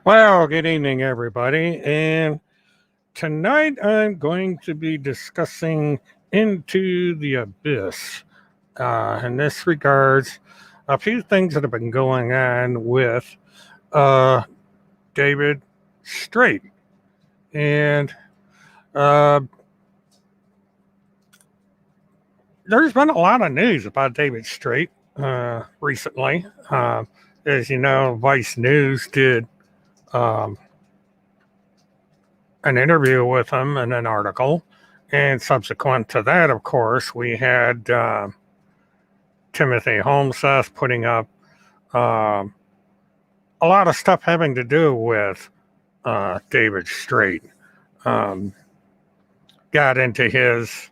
Well, good evening, everybody. And tonight I'm going to be discussing Into the Abyss. In this regards, a few things that have been going on with uh, David Strait. And uh, there's been a lot of news about David Strait recently. As you know, Vice News did um, an interview with him and an article. And subsequent to that, of course, we had Timothy Holmseth putting up um, a lot of stuff having to do with David Strait. Um, got into his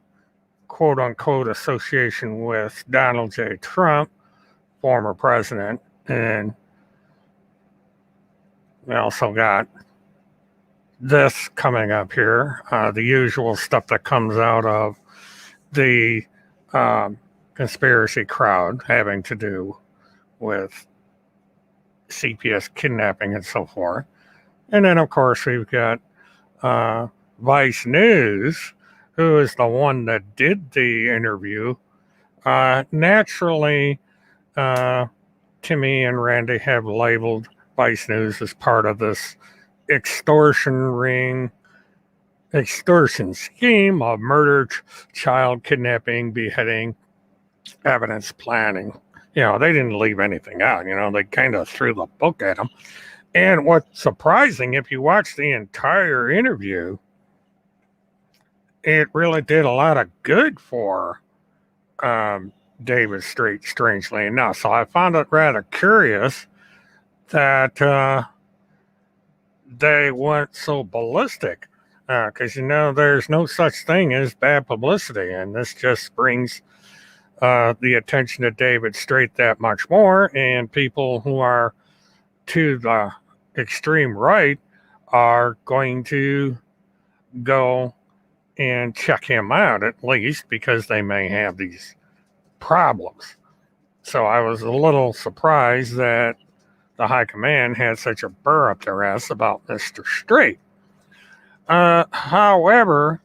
quote unquote association with Donald J. Trump, former president. And we also got this coming up here, the usual stuff that comes out of the um, conspiracy crowd having to do with CPS kidnapping and so forth. And then, of course, we've got uh, Vice News, who is the one that did the interview. Naturally, uh, Timmy and Randy have labeled Vice News as part of this extortion scheme of murder, child kidnapping, beheading, evidence planning. They didn't leave anything out. They kind of threw the book at them. And what's surprising, if you watch the entire interview, it really did a lot of good for David Strait, strangely enough. So I found it rather curious that they went so ballistic. Because, there's no such thing as bad publicity. And this just brings the attention to David Strait that much more. And people who are to the extreme right are going to go and check him out, at least because they may have these problems. So I was a little surprised that the high command had such a burr up their ass about Mr. Strait. However,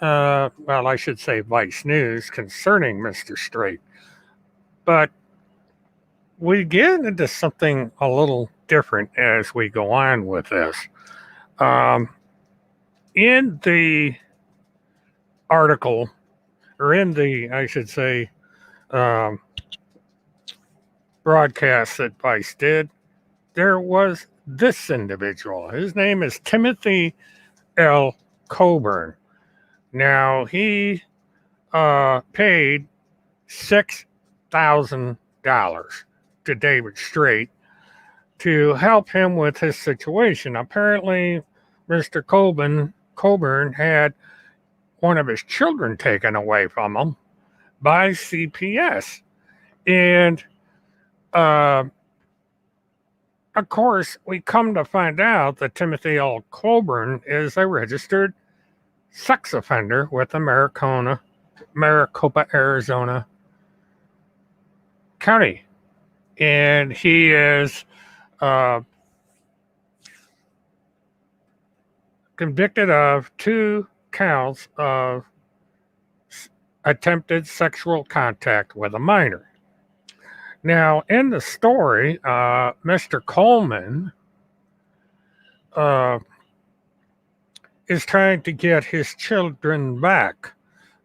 well, I should say Vice News concerning Mr. Strait. But we get into something a little different as we go on with this. In the article, or in the, I should say, um, broadcast that Vice did, there was this individual. His name is Timothy L. Coburn. Now, he paid $6,000 to David Strait to help him with his situation. Apparently, Mr. Coburn had one of his children taken away from him by CPS. And of course, we come to find out that Timothy L. Coburn is a registered sex offender with the Maricopa, Arizona County. And he is convicted of 2 counts of attempted sexual contact with a minor. Now, in the story, Mr. Coleman is trying to get his children back.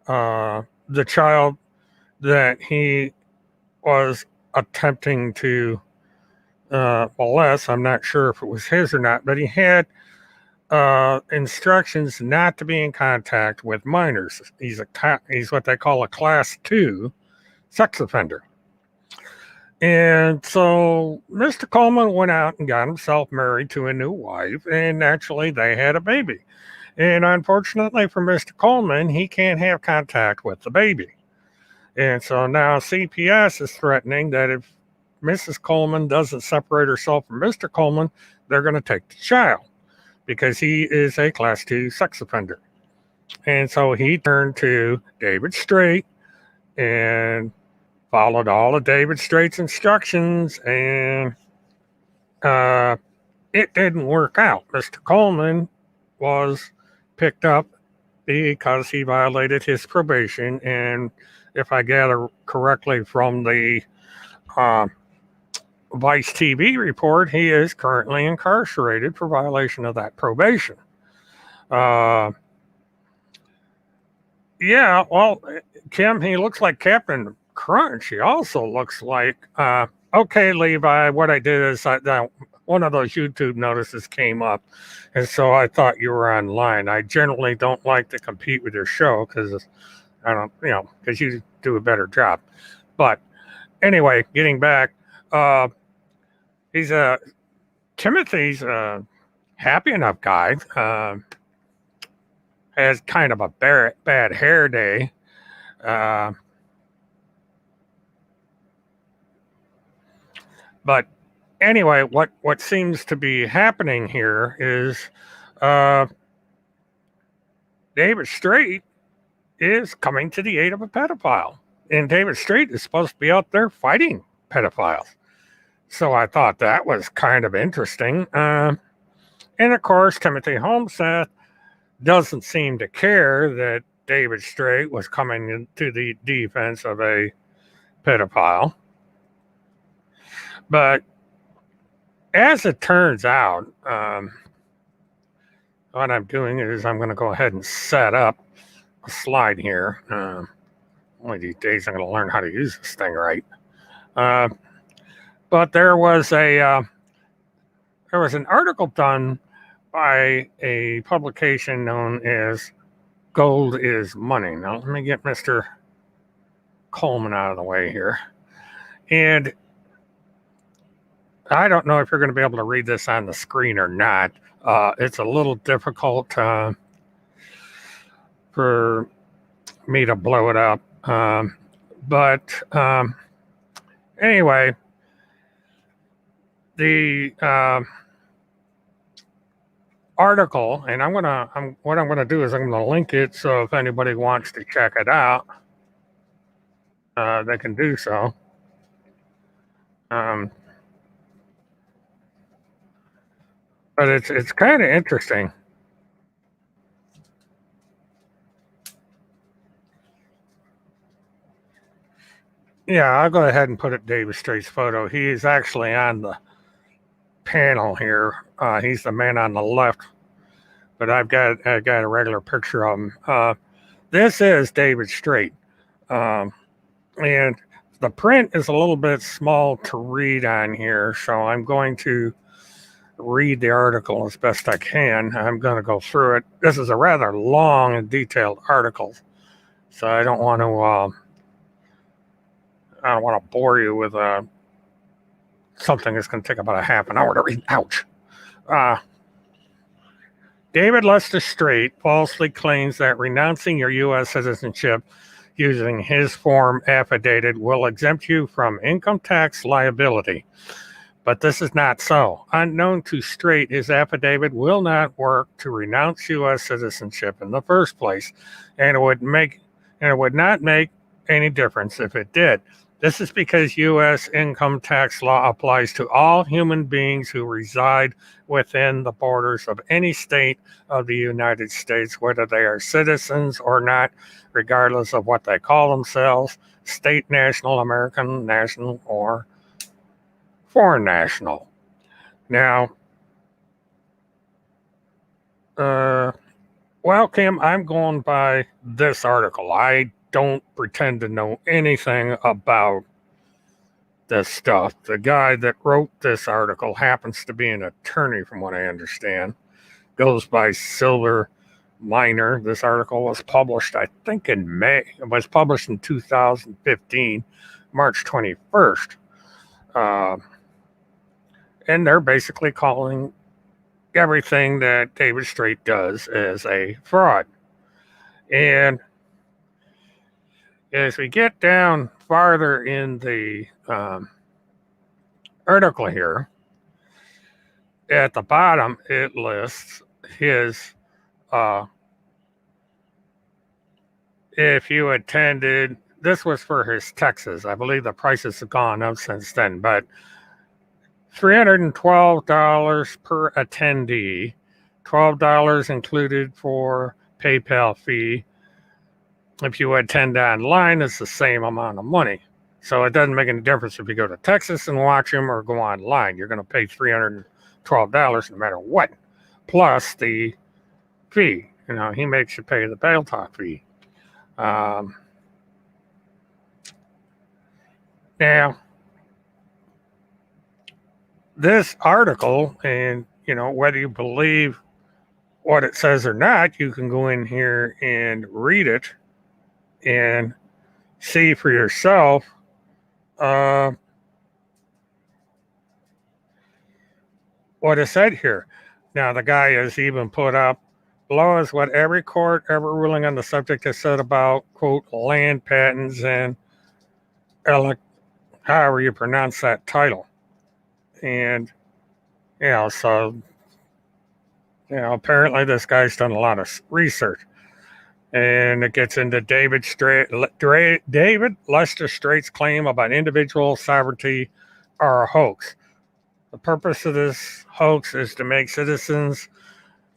The child that he was attempting to molest, I'm not sure if it was his or not, but he had instructions not to be in contact with minors. He's what they call a class 2 sex offender. And so Mr. Coleman went out and got himself married to a new wife, and naturally they had a baby. And unfortunately for Mr. Coleman, he can't have contact with the baby. And so now CPS is threatening that if Mrs. Coleman doesn't separate herself from Mr. Coleman, they're going to take the child because he is a class 2 sex offender. And so he turned to David Strait and followed all of David Strait's instructions and it didn't work out. Mr. Coleman was picked up because he violated his probation, and if I gather correctly from the uh, Vice TV report, he is currently incarcerated for violation of that probation. Uh, yeah, well, Kim, he looks like Captain Crunch. He also looks like, okay, Levi, what I did is one of those YouTube notices came up, and so I thought you were online. I generally don't like to compete with your show because I don't, because you do a better job. But anyway, getting back, he's Timothy's a happy enough guy. Has kind of a bad hair day. Uh, but anyway, what seems to be happening here is uh, David Straight is coming to the aid of a pedophile, and David Straight is supposed to be out there fighting pedophiles. So I thought that was kind of interesting. And of course, Timothy Homseth doesn't seem to care that David Straight was coming into the defense of a pedophile. But as it turns out, what I'm doing is I'm going to go ahead and set up a slide here. One of these days I'm going to learn how to use this thing right. But there was an article done by a publication known as Gold is Money. Now let me get Mr. Coleman out of the way here. And I don't know if you're going to be able to read this on the screen or not. It's a little difficult for me to blow it up. But anyway, the article, and what I'm gonna do is I'm gonna link it, so if anybody wants to check it out, they can do so. But it's kind of interesting. Yeah, I'll go ahead and put it David Straight's photo. He is actually on the panel here. He's the man on the left, but I've got a regular picture of him. This is David Straight, and the print is a little bit small to read on here, so I'm going to read the article as best I can. I'm going to go through it. This is a rather long and detailed article, so I don't want to bore you with something that's going to take about a half an hour to read. Ouch. David Lester Straight falsely claims that renouncing your U.S. citizenship using his form affidavit will exempt you from income tax liability. But this is not so. Unknown to Straight, his affidavit will not work to renounce U.S. citizenship in the first place, and it would not make any difference if it did. This is because U.S. income tax law applies to all human beings who reside within the borders of any state of the United States, whether they are citizens or not, regardless of what they call themselves, state, national, American, national, or foreign national. Now, well, Kim, I'm going by this article. I don't pretend to know anything about this stuff. The guy that wrote this article happens to be an attorney, from what I understand. Goes by Silver Miner. This article was published, I think, in May. It was published in 2015, March 21st. And they're basically calling everything that David Straight does as a fraud. And as we get down farther in the article here, at the bottom, it lists his, if you attended, this was for his Texas. I believe the prices have gone up since then, but $312 per attendee, $12 included for PayPal fee. If you attend online, it's the same amount of money. So it doesn't make any difference if you go to Texas and watch him or go online. You're going to pay $312 no matter what, plus the fee. He makes you pay the bail talk fee. Now, this article, and whether you believe what it says or not, you can go in here and read it and see for yourself what is said here. Now, the guy has even put up below is what every court ever ruling on the subject has said about, quote, land patents and however you pronounce that title. And, so, apparently this guy's done a lot of research. And it gets into David Lester Straight's claim about individual sovereignty are a hoax. The purpose of this hoax is to make citizens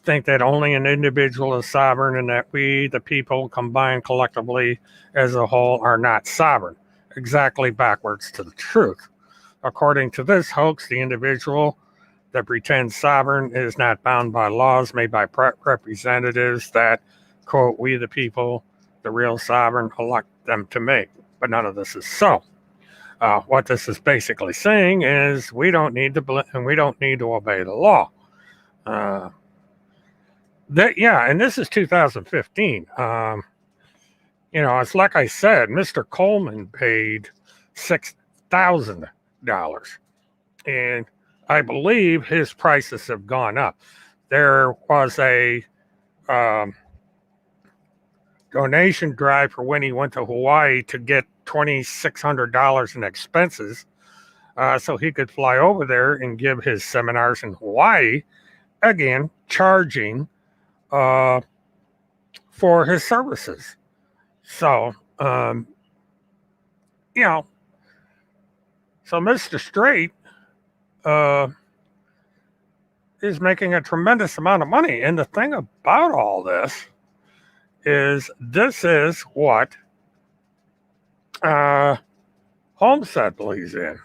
think that only an individual is sovereign and that we, the people, combined collectively as a whole, are not sovereign. Exactly backwards to the truth. According to this hoax, the individual that pretends sovereign is not bound by laws made by representatives that, quote, we the people, the real sovereign, elect them to make. But none of this is so. What this is basically saying is we don't need to obey the law. And this is 2015. It's like I said, Mr. Coleman paid $6,000, and I believe his prices have gone up. There was a donation drive for when he went to Hawaii to get $2,600 in expenses, so he could fly over there and give his seminars in Hawaii, again charging for his services. So, so Mr. Straight is making a tremendous amount of money. And the thing about all this is what Homestead believes in.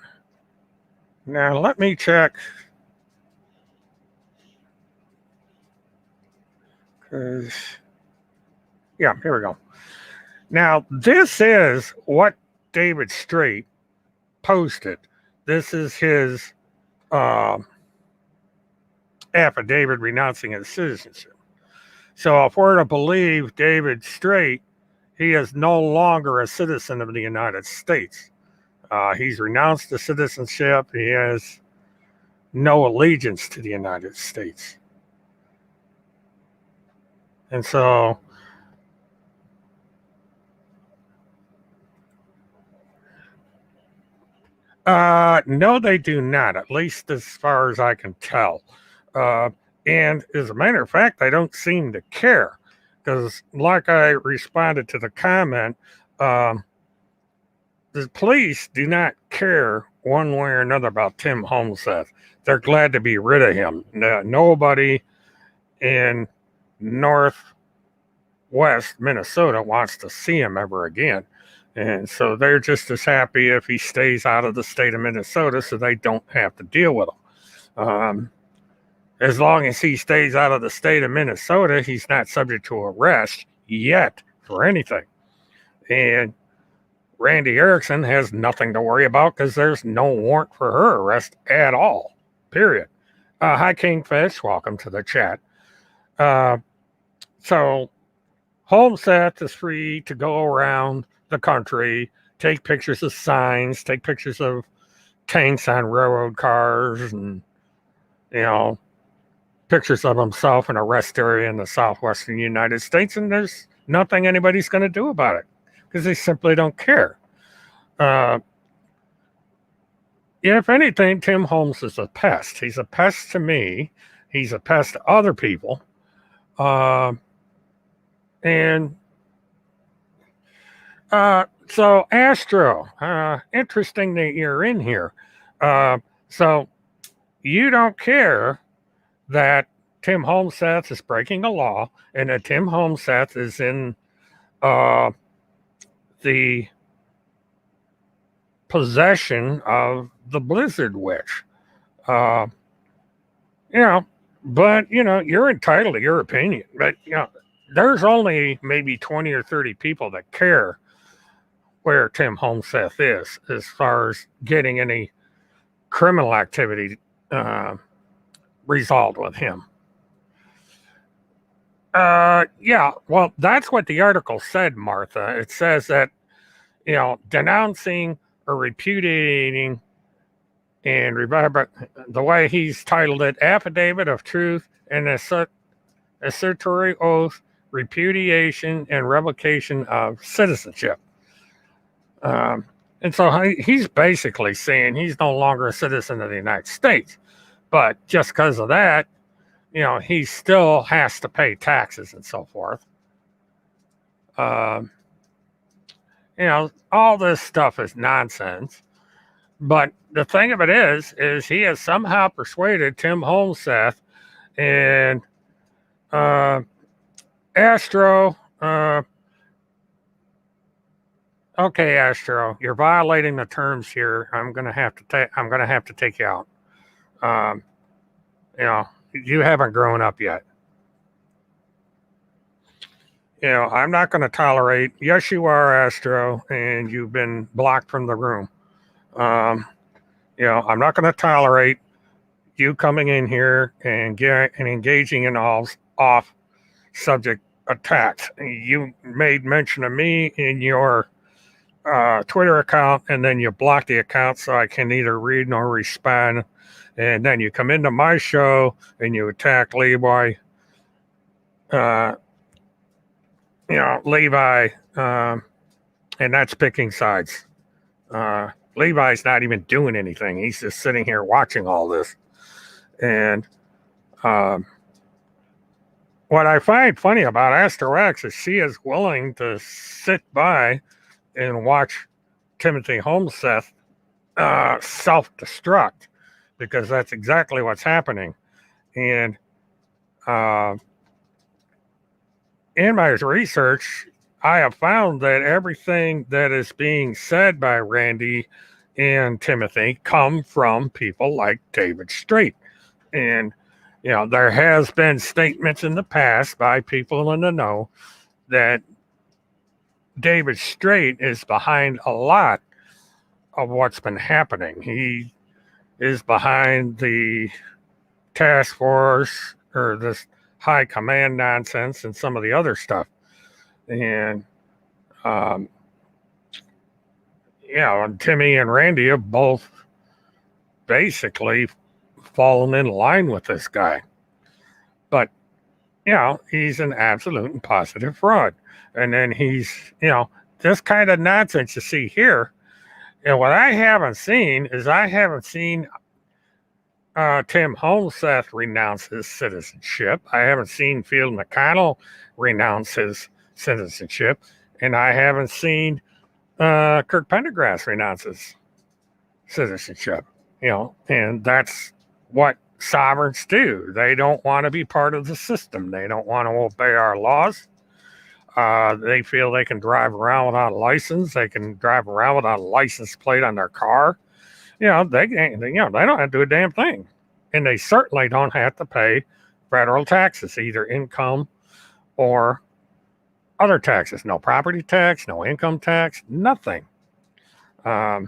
Now, let me check. Here we go. Now, this is what David Straight posted. This is his affidavit renouncing his citizenship. So if we're to believe David Straight, he is no longer a citizen of the United States. He's renounced the citizenship. He has no allegiance to the United States. And so no, they do not, at least as far as I can tell. And as a matter of fact, I don't seem to care, because like I responded to the comment, the police do not care one way or another about Tim Homestead. They're glad to be rid of him. Nobody in Northwest Minnesota wants to see him ever again. And so they're just as happy if he stays out of the state of Minnesota so they don't have to deal with him. As long as he stays out of the state of Minnesota, he's not subject to arrest yet for anything. And Randy Erickson has nothing to worry about because there's no warrant for her arrest at all, period. Hi, Kingfish. Welcome to the chat. So Homestead is free to go around the country, take pictures of signs, take pictures of tanks on railroad cars, and, pictures of himself in a rest area in the southwestern United States, and there's nothing anybody's going to do about it because they simply don't care. If anything, Tim Holmes is a pest. He's a pest to me. He's a pest to other people. So Astro, interesting that you're in here. So you don't care that Tim Holmseth is breaking a law and that Tim Holmseth is in the possession of the Blizzard Witch. Uh, but you're entitled to your opinion. But there's only maybe 20 or 30 people that care where Tim Holmseth is as far as getting any criminal activity resolved with him. Well, that's what the article said, Martha. It says that, denouncing or repudiating and the way he's titled it, Affidavit of Truth and Assertory Oath, Repudiation and Revocation of Citizenship. And so he's basically saying he's no longer a citizen of the United States. But just because of that, he still has to pay taxes and so forth. All this stuff is nonsense. But the thing of it is he has somehow persuaded Tim Holmseth and Astro. Okay, Astro, you're violating the terms here. I'm gonna have to take you out. You haven't grown up yet. I'm not going to tolerate. Yes, you are, Astro, and you've been blocked from the room. I'm not going to tolerate you coming in here and engaging in all off-subject attacks. You made mention of me in your Twitter account, and then you blocked the account so I can neither read nor respond. And then you come into my show and you attack Levi. Levi, and that's picking sides. Levi's not even doing anything. He's just sitting here watching all this. And what I find funny about Astro X is she is willing to sit by and watch Timothy Holmseth self-destruct, because that's exactly what's happening. And in my research, I have found that everything that is being said by Randy and Timothy come from people like David Straight. And, there has been statements in the past by people in the know that David Straight is behind a lot of what's been happening. He is behind the task force or this high command nonsense and some of the other stuff. And, and Timmy and Randy have both basically fallen in line with this guy. But, he's an absolute and positive fraud. And then he's, this kind of nonsense you see here. And what I haven't seen is Tim Holmseth renounce his citizenship. I haven't seen Field McConnell renounce his citizenship. And I haven't seen Kirk Pendergrass renounce his citizenship. And that's what sovereigns do. They don't want to be part of the system. They don't want to obey our laws. They feel they can drive around without a license. They can drive around without a license plate on their car. They don't have to do a damn thing. And they certainly don't have to pay federal taxes, either income or other taxes. No property tax, no income tax, nothing. And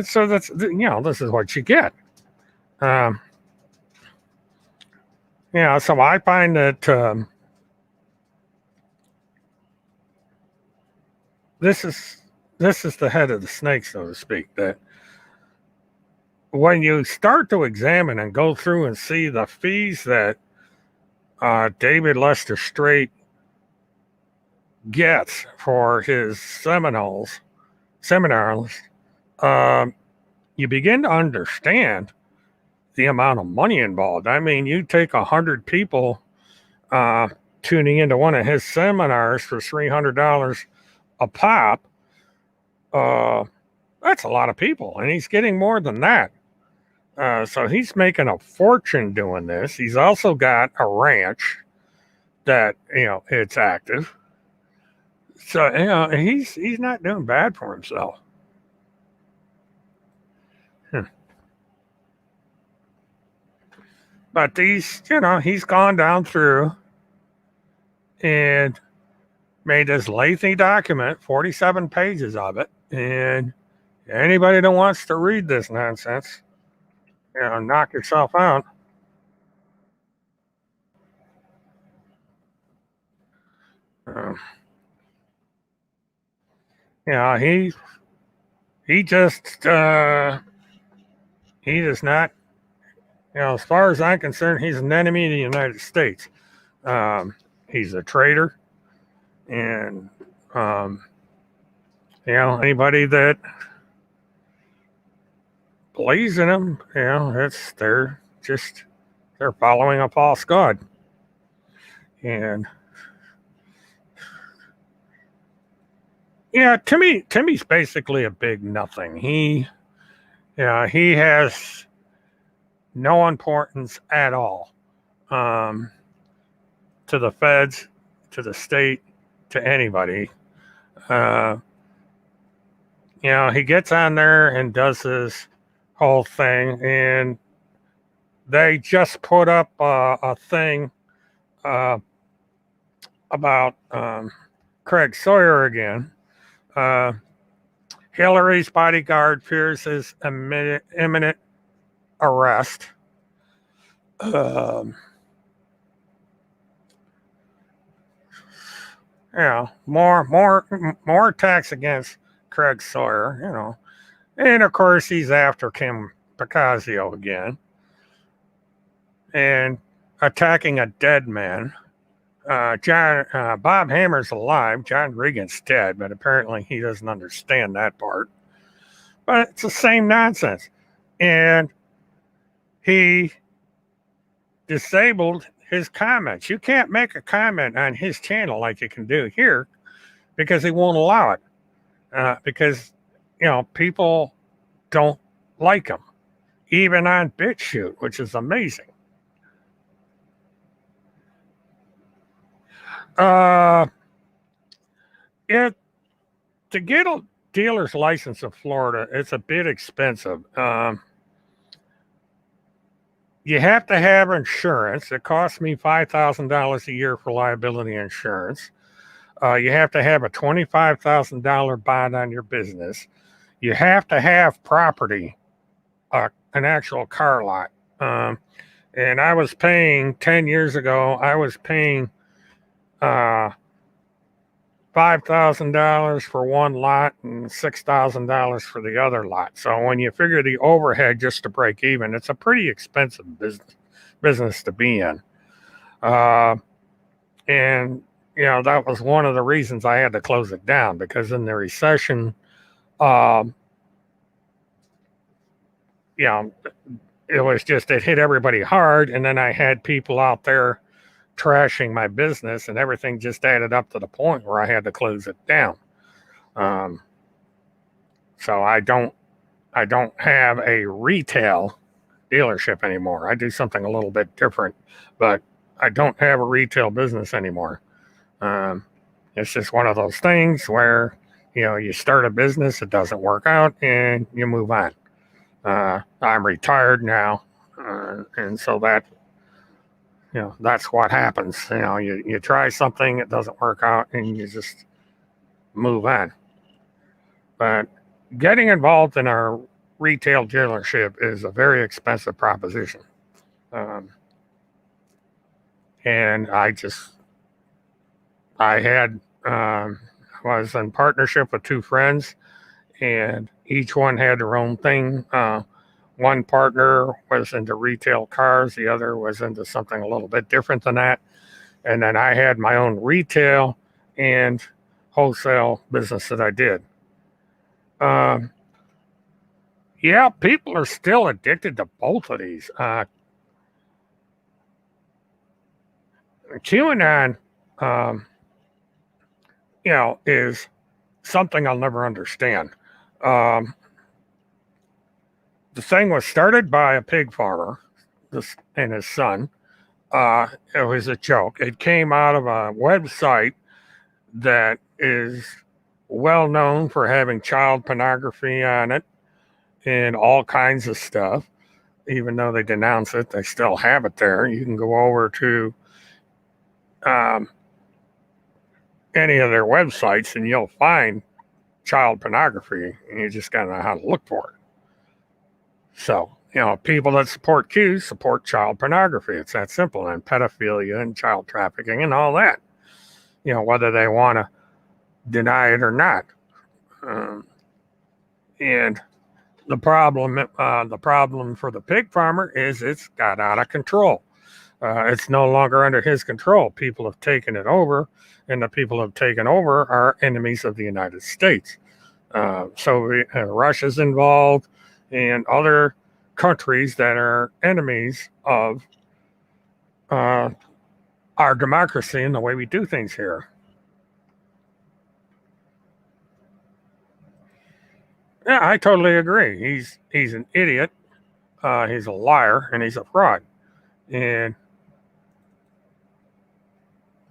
so that's, this is what you get. So I find that this is the head of the snake, so to speak, that when you start to examine and go through and see the fees that David Lester Straight gets for his seminars, you begin to understand the amount of money involved. I mean, you take 100 people tuning into one of his seminars for $300 a pop. That's a lot of people, and he's getting more than that. So he's making a fortune doing this. He's also got a ranch that it's active. So he's not doing bad for himself. Hmm. But he's gone down through and made this lengthy document, 47 pages of it, and anybody that wants to read this nonsense, knock yourself out. Um, he just he does not. As far as I'm concerned, he's an enemy of the United States. Um, he's a traitor, and anybody that believes in him, they're following a false god. And yeah, Timmy's basically a big nothing. He has no importance at all, to the feds, to the state, to anybody. Uh, he gets on there and does his whole thing, and they just put up a thing uh, about Craig Sawyer again. Uh, Hillary's bodyguard fears his imminent arrest. Um, more attacks against Craig Sawyer. And of course he's after Kim Picasio again, and attacking a dead man. Bob Hammer's alive. John Regan's dead, but apparently he doesn't understand that part. But it's the same nonsense. And he disabled his comments. You can't make a comment on his channel like you can do here because he won't allow it. Because, people don't like him, even on BitChute, which is amazing. To get a dealer's license in Florida, it's a bit expensive. You have to have insurance. It costs me $5,000 a year for liability insurance. You have to have a $25,000 bond on your business. You have to have property, an actual car lot. And I was paying 10 years ago, I was paying $5,000 for one lot and $6,000 for the other lot. So when you figure the overhead just to break even, it's a pretty expensive business to be in. And that was one of the reasons I had to close it down, because in the recession, it hit everybody hard, and then I had people out there trashing my business, and everything just added up to the point where I had to close it down. So I don't have a retail dealership anymore. I do something a little bit different, but I don't have a retail business anymore. It's just one of those things where you start a business, it doesn't work out, and you move on. I'm retired now, and so that's what happens. You try something, it doesn't work out, and you just move on. But getting involved in a retail dealership is a very expensive proposition. And I was in partnership with two friends, and each one had their own thing. One partner was into retail cars, the other was into something a little bit different than that. And then I had my own retail and wholesale business that I did. People are still addicted to both of these. QAnon, is something I'll never understand. The thing was started by a pig farmer and his son. It was a joke. It came out of a website that is well known for having child pornography on it and all kinds of stuff. Even though they denounce it, they still have it there. You can go over to any of their websites and you'll find child pornography, and you just got to know how to look for it. So, people that support Q support child pornography. It's that simple, and pedophilia and child trafficking and all that. Whether they want to deny it or not. And the problem for the pig farmer is it's got out of control. It's no longer under his control. People have taken it over, and the people who have taken over are enemies of the United States. So Russia's involved, and other countries that are enemies of our democracy and the way we do things here. Yeah, I totally agree. He's an idiot. He's a liar, and he's a fraud. And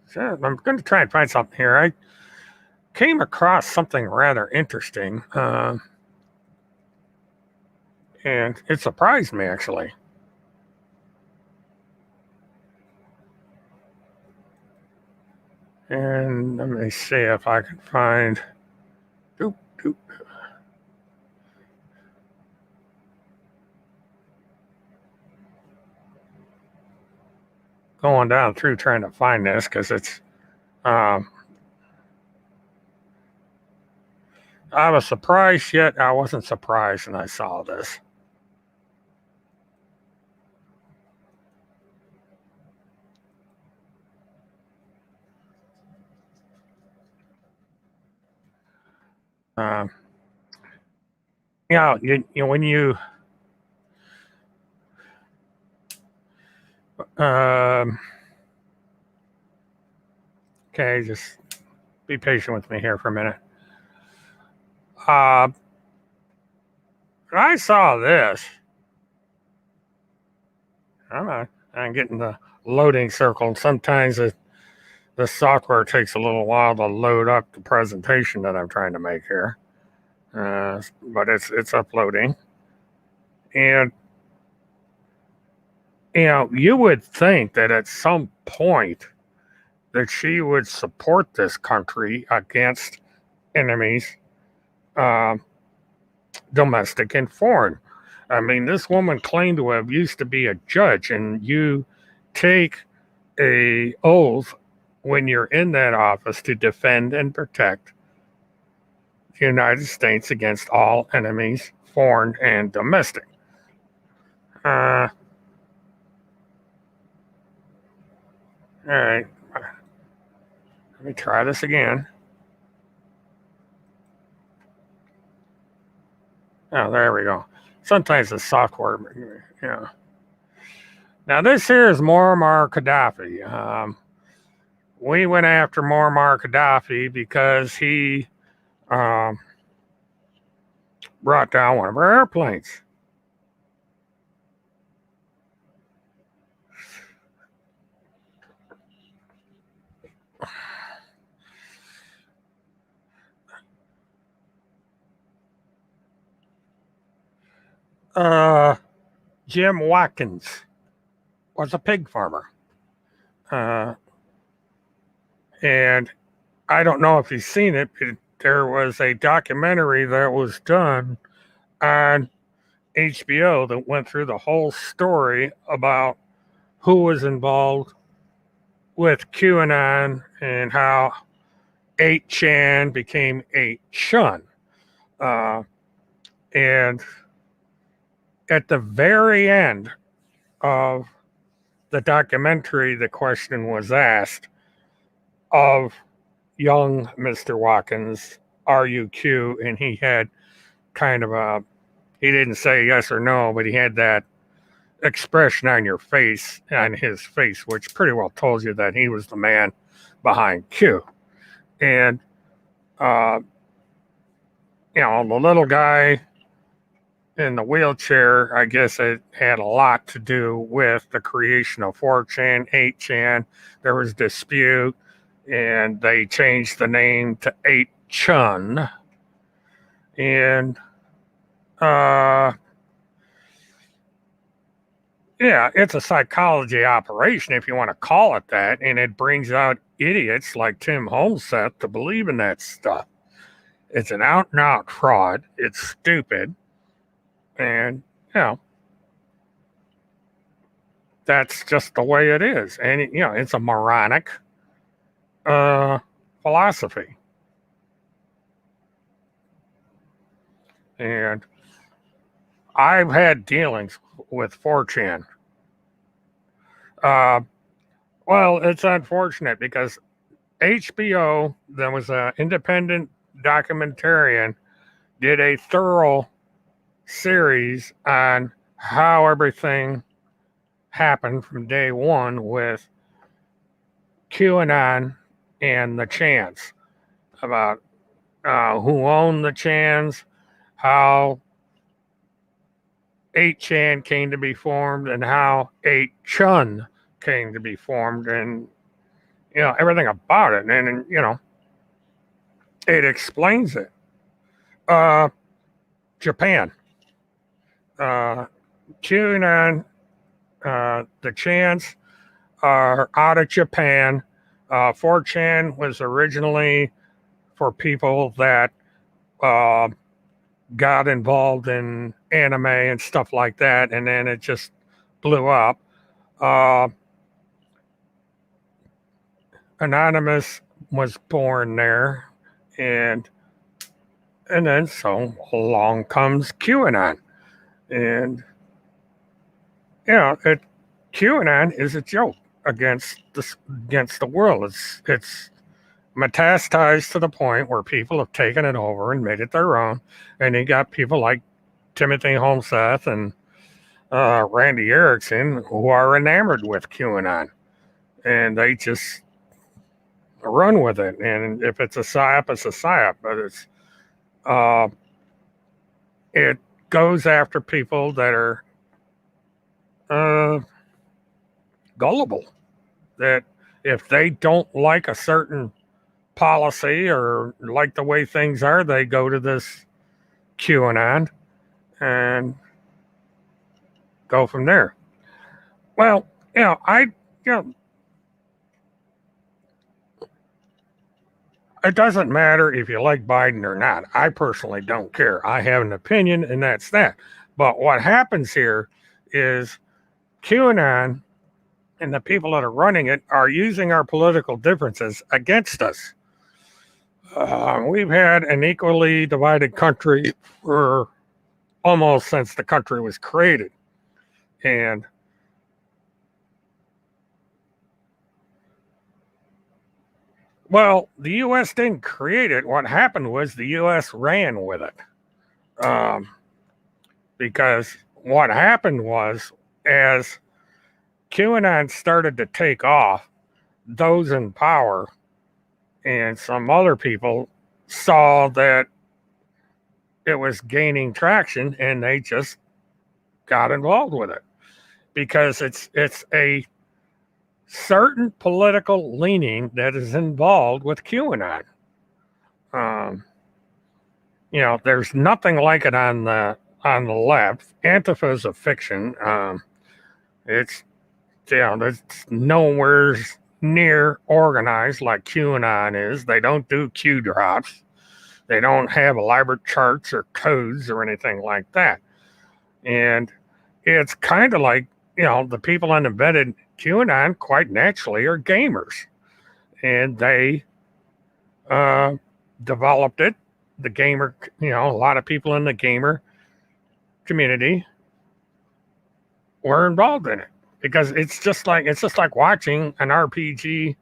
so I'm going to try and find something here. I came across something rather interesting, and it surprised me, actually. And let me see if I can find. Going down through trying to find this because it's. I was surprised, yet I wasn't surprised when I saw this. When you okay, just be patient with me here for a minute. I saw this. I'm getting the loading circle, and sometimes the software takes a little while to load up the presentation that I'm trying to make here. But it's uploading. And you would think that at some point that she would support this country against enemies, domestic and foreign. I mean, this woman claimed to have used to be a judge, and you take a oath when you're in that office to defend and protect the United States against all enemies, foreign and domestic. All right. Let me try this again. Oh, there we go. Sometimes the software, Now, this here is Muammar Gaddafi. We went after Muammar Gaddafi because he brought down one of our airplanes. Jim Watkins was a pig farmer. And I don't know if you've seen it, but there was a documentary that was done on HBO that went through the whole story about who was involved with QAnon and how 8chan became 8chun. And at the very end of the documentary, the question was asked of young Mr. Watkins, are you Q? And he had kind of he didn't say yes or no, but he had that expression on his face, which pretty well told you that he was the man behind Q. And, the little guy in the wheelchair, I guess it had a lot to do with the creation of 4chan, 8chan. There was dispute, and they changed the name to 8chun. And uh, yeah, it's a psychology operation, if you want to call it that, and it brings out idiots like Tim Holmseth to believe in that stuff. It's an out and out fraud. It's stupid. And, that's just the way it is. And, it's a moronic philosophy. And I've had dealings with 4chan. Well, it's unfortunate because HBO, there was an independent documentarian, did a thorough series on how everything happened from day one with QAnon and the chants, about who owned the chants, how 8chan came to be formed, and how 8chun came to be formed, and everything about it, and it explains it. Japan, QAnon, the chants are out of Japan. 4chan was originally for people that got involved in anime and stuff like that, and then it just blew up. Anonymous was born there, and then so along comes QAnon, and QAnon is a joke against the world. It's metastasized to the point where people have taken it over and made it their own, and you got people like Timothy Holmseth and Randy Erickson who are enamored with QAnon, and they just run with it. And if it's a psyop, it's a psyop, but it goes after people that are gullible, that if they don't like a certain policy or like the way things are, they go to this QAnon and go from there. Well, it doesn't matter if you like Biden or not. I personally don't care. I have an opinion, and that's that. But what happens here is QAnon and the people that are running it are using our political differences against us. We've had an equally divided country for almost since the country was created. And well, the U.S. didn't create it. What happened was the U.S. ran with it. Because what happened was, as QAnon started to take off, those in power and some other people saw that it was gaining traction, and they just got involved with it because it's a certain political leaning that is involved with QAnon. There's nothing like it on the left. Antifa is a fiction. It's nowhere near organized like QAnon is. They don't do Q drops. They don't have elaborate charts or codes or anything like that. And it's kind of like, the people that invented QAnon quite naturally are gamers. And they developed it. The gamer, a lot of people in the gamer community were involved in it. Because it's just like watching an RPG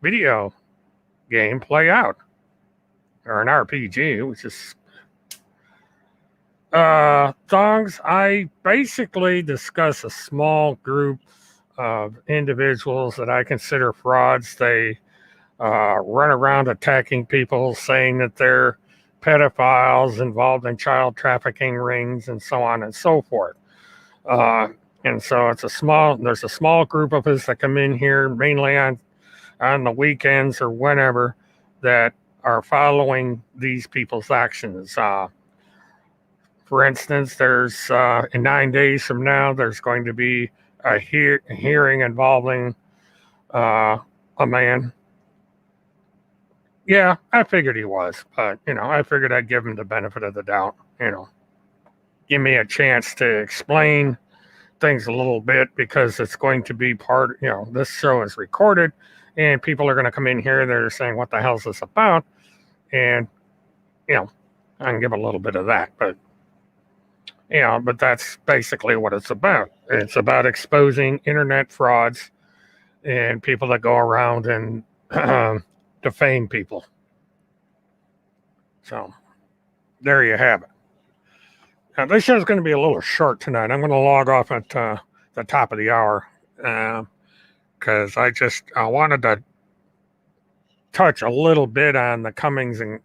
video game play out, or an RPG, which is thongs. I basically discuss a small group of individuals that I consider frauds. They run around attacking people, saying that they're pedophiles involved in child trafficking rings and so on and so forth. Uh, and so there's a small group of us that come in here mainly on the weekends or whenever that are following these people's actions. For instance, there's in 9 days from now, there's going to be a hearing involving a man. Yeah, I figured he was, but I figured I'd give him the benefit of the doubt. Give me a chance to explain things a little bit because it's going to be part. This show is recorded, and people are going to come in here. They're saying, "What the hell is this about?" And I can give a little bit of that, but but that's basically what it's about. It's about exposing internet frauds and people that go around and defame people. So there you have it. Now, this show's going to be a little short tonight. I'm going to log off at the top of the hour because I wanted to touch a little bit on the comings and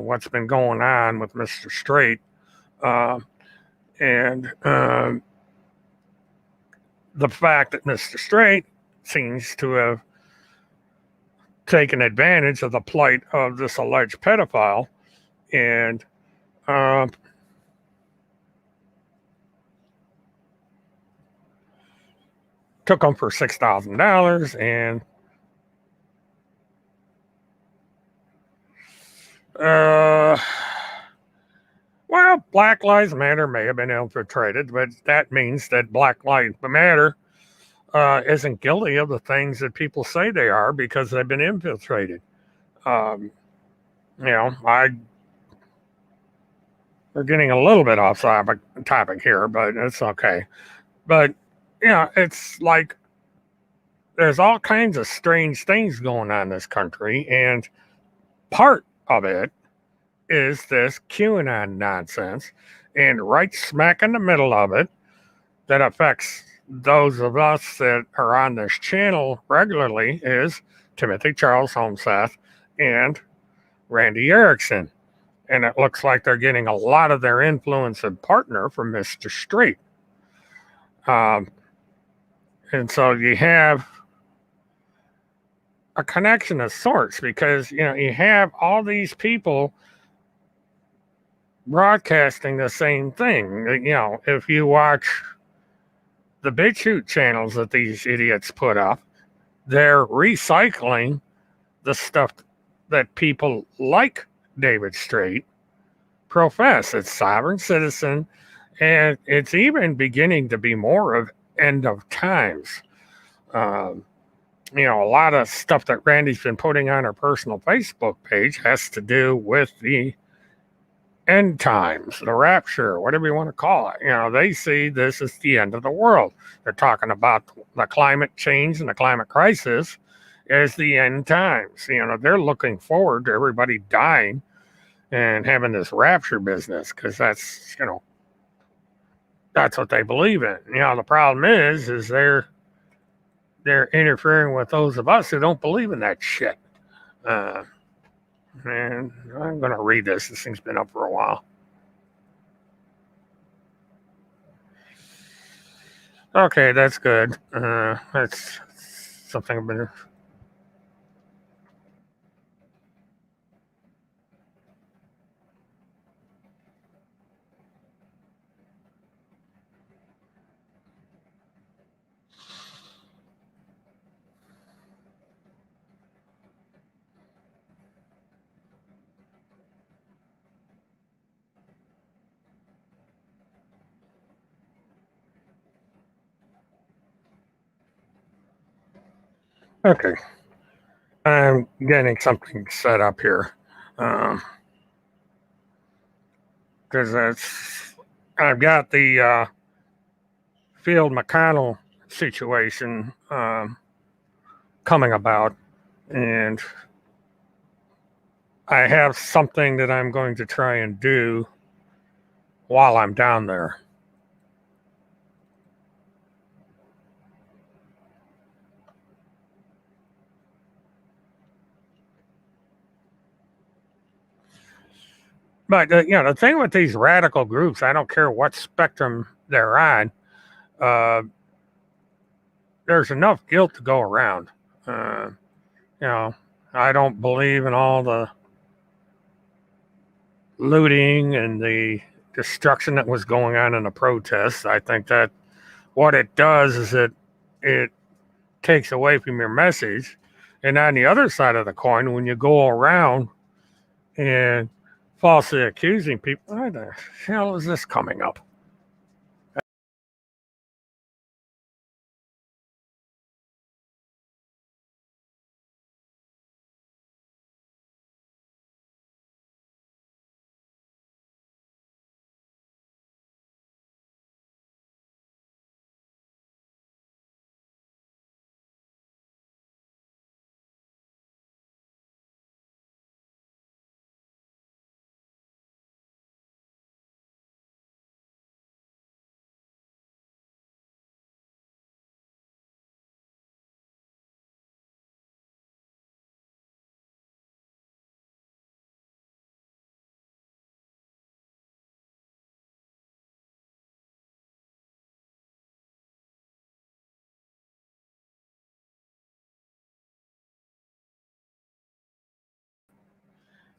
what's been going on with Mr. Straight. And the fact that Mr. Straight seems to have taken advantage of the plight of this alleged pedophile and took him for $6,000 and well, Black Lives Matter may have been infiltrated, but that means that Black Lives Matter isn't guilty of the things that people say they are because they've been infiltrated. We're getting a little bit off topic here, but it's okay. But it's like there's all kinds of strange things going on in this country, and part of it is this QAnon nonsense, and right smack in the middle of it that affects those of us that are on this channel regularly is Timothy Charles Homseth and Randy Erickson. And it looks like they're getting a lot of their influence and partner from Mr. Straight. And so you have a connection of sorts because, you have all these people broadcasting the same thing. If you watch the BitChute channels that these idiots put up, they're recycling the stuff that people like David Straight profess. It's sovereign citizen, and it's even beginning to be more of end of times. A lot of stuff that Randy's been putting on her personal Facebook page has to do with the end times, the rapture, whatever you want to call it. They see this as the end of the world. They're talking about the climate change and the climate crisis as the end times. They're looking forward to everybody dying and having this rapture business because that's what they believe in. The problem is they're interfering with those of us who don't believe in that shit. And I'm going to read this. This thing's been up for a while. Okay, that's good. That's something I've been... Okay. I'm getting something set up here. Because I've got the Field McConnell situation coming about, and I have something that I'm going to try and do while I'm down there. But the thing with these radical groups, I don't care what spectrum they're on. Uh, there's enough guilt to go around. Uh, you know, I don't believe in all the looting and the destruction that was going on in the protests. I think that what it does is it takes away from your message. And on the other side of the coin, when you go around and falsely accusing people, why the hell is this coming up?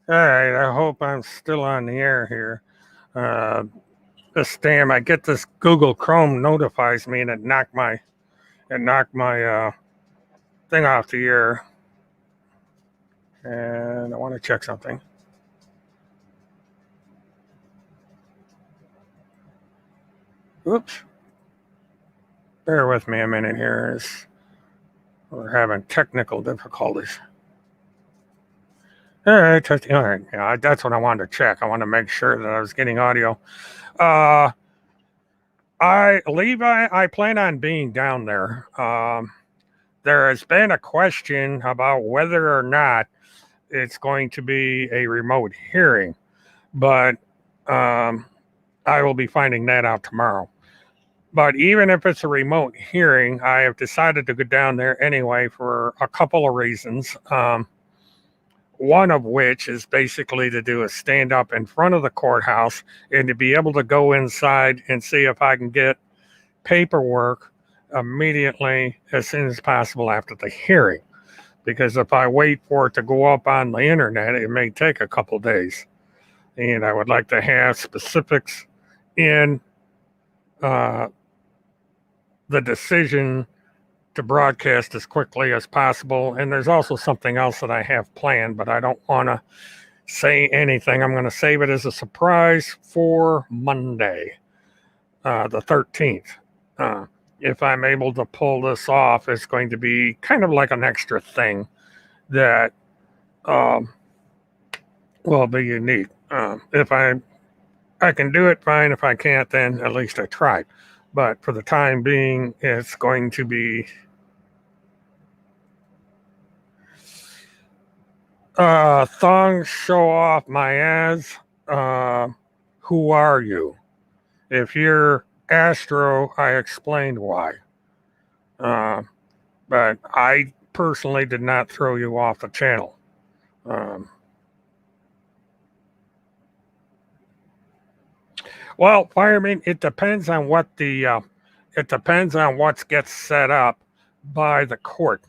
All right, I hope I'm still on the air here. Uh, I get this Google Chrome notifies me and it knocked my thing off the air. And I want to check something. Oops. Bear with me a minute here. We're having technical difficulties. All right. All right. Yeah, that's what I wanted to check. I want to make sure that I was getting audio. I plan on being down there. There has been a question about whether or not it's going to be a remote hearing, but I will be finding that out tomorrow. But even if it's a remote hearing, I have decided to go down there anyway for a couple of reasons. One of which is basically to do a stand up in front of the courthouse and to be able to go inside and see if I can get paperwork immediately as soon as possible after the hearing. Because if I wait for it to go up on the internet, it may take a couple days. And I would like to have specifics in the decision to broadcast as quickly as possible. And there's also something else that I have planned, but I don't want to say anything. I'm going to save it as a surprise for Monday, the 13th. If I'm able to pull this off, it's going to be kind of like an extra thing that will be unique. If I can do it, fine. If I can't, then at least I tried. But for the time being, it's going to be thongs show off my ass. Who are you? If you're Astro, I explained why. But I personally did not throw you off the channel. Well, fireman, it depends on what gets set up by the court.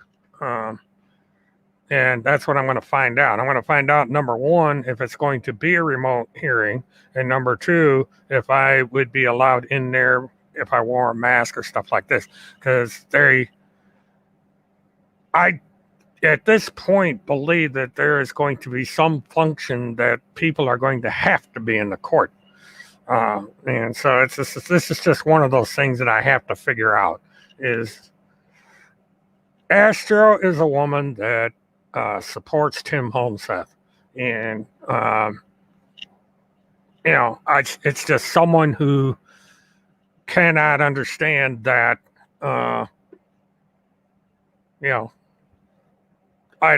And that's what I'm going to find out. I'm going to find out, number one, if it's going to be a remote hearing, and number two, if I would be allowed in there if I wore a mask or stuff like this. Because I, at this point, believe that there is going to be some function that people are going to have to be in the court. And so this is just one of those things that I have to figure out. Is Astro is a woman that supports Tim Holmseth, and it's just someone who cannot understand that I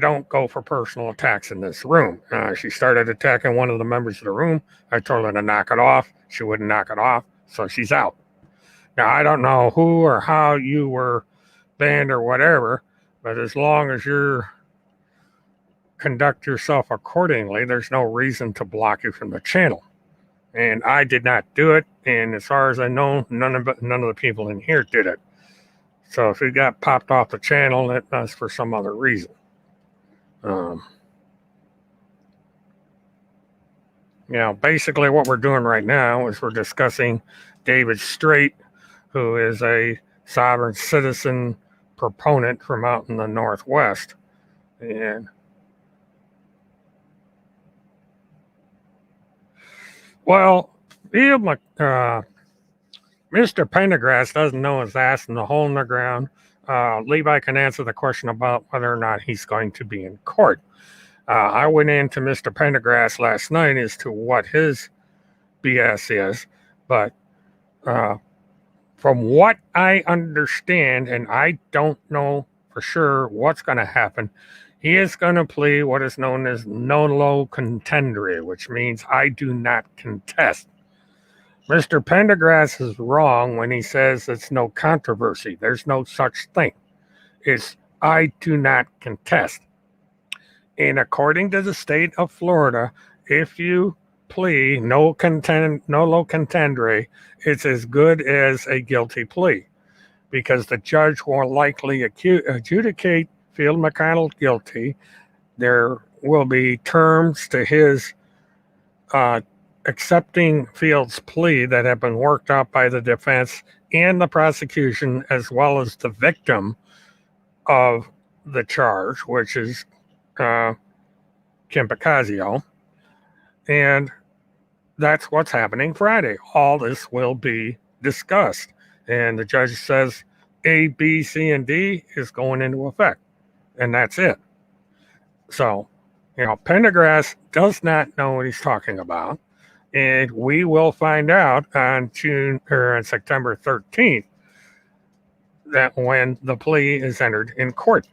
don't go for personal attacks in this room. She started attacking one of the members of the room. I told her to knock it off. She wouldn't knock it off, so she's out. Now, I don't know who or how you were banned or whatever, but as long as you're conduct yourself accordingly, there's no reason to block you from the channel. And I did not do it, and as far as I know, none of the people in here did it. So if you got popped off the channel, it was for some other reason. Basically what we're doing right now is we're discussing David Straight, who is a sovereign citizen proponent from out in the Northwest. And well, Mr. Pendergrass doesn't know his ass in the hole in the ground. Levi can answer the question about whether or not he's going to be in court. I went into Mr. Pendergrass last night as to what his BS is, but from what I understand, and I don't know for sure what's going to happen, he is going to plead what is known as nolo contendere, which means I do not contest. Mr. Pendergrass is wrong when he says it's no controversy. There's no such thing. It's I do not contest. And according to the state of Florida, if you plead nolo contendere, it's as good as a guilty plea, because the judge will likely adjudicate Field McConnell guilty. There will be terms to his accepting Field's plea that have been worked out by the defense and the prosecution, as well as the victim of the charge, which is Kim Picasio. And that's what's happening Friday. All this will be discussed. And the judge says A, B, C, and D is going into effect. And that's it. So, Pendergrass does not know what he's talking about. And we will find out on September 13th that when the plea is entered in court.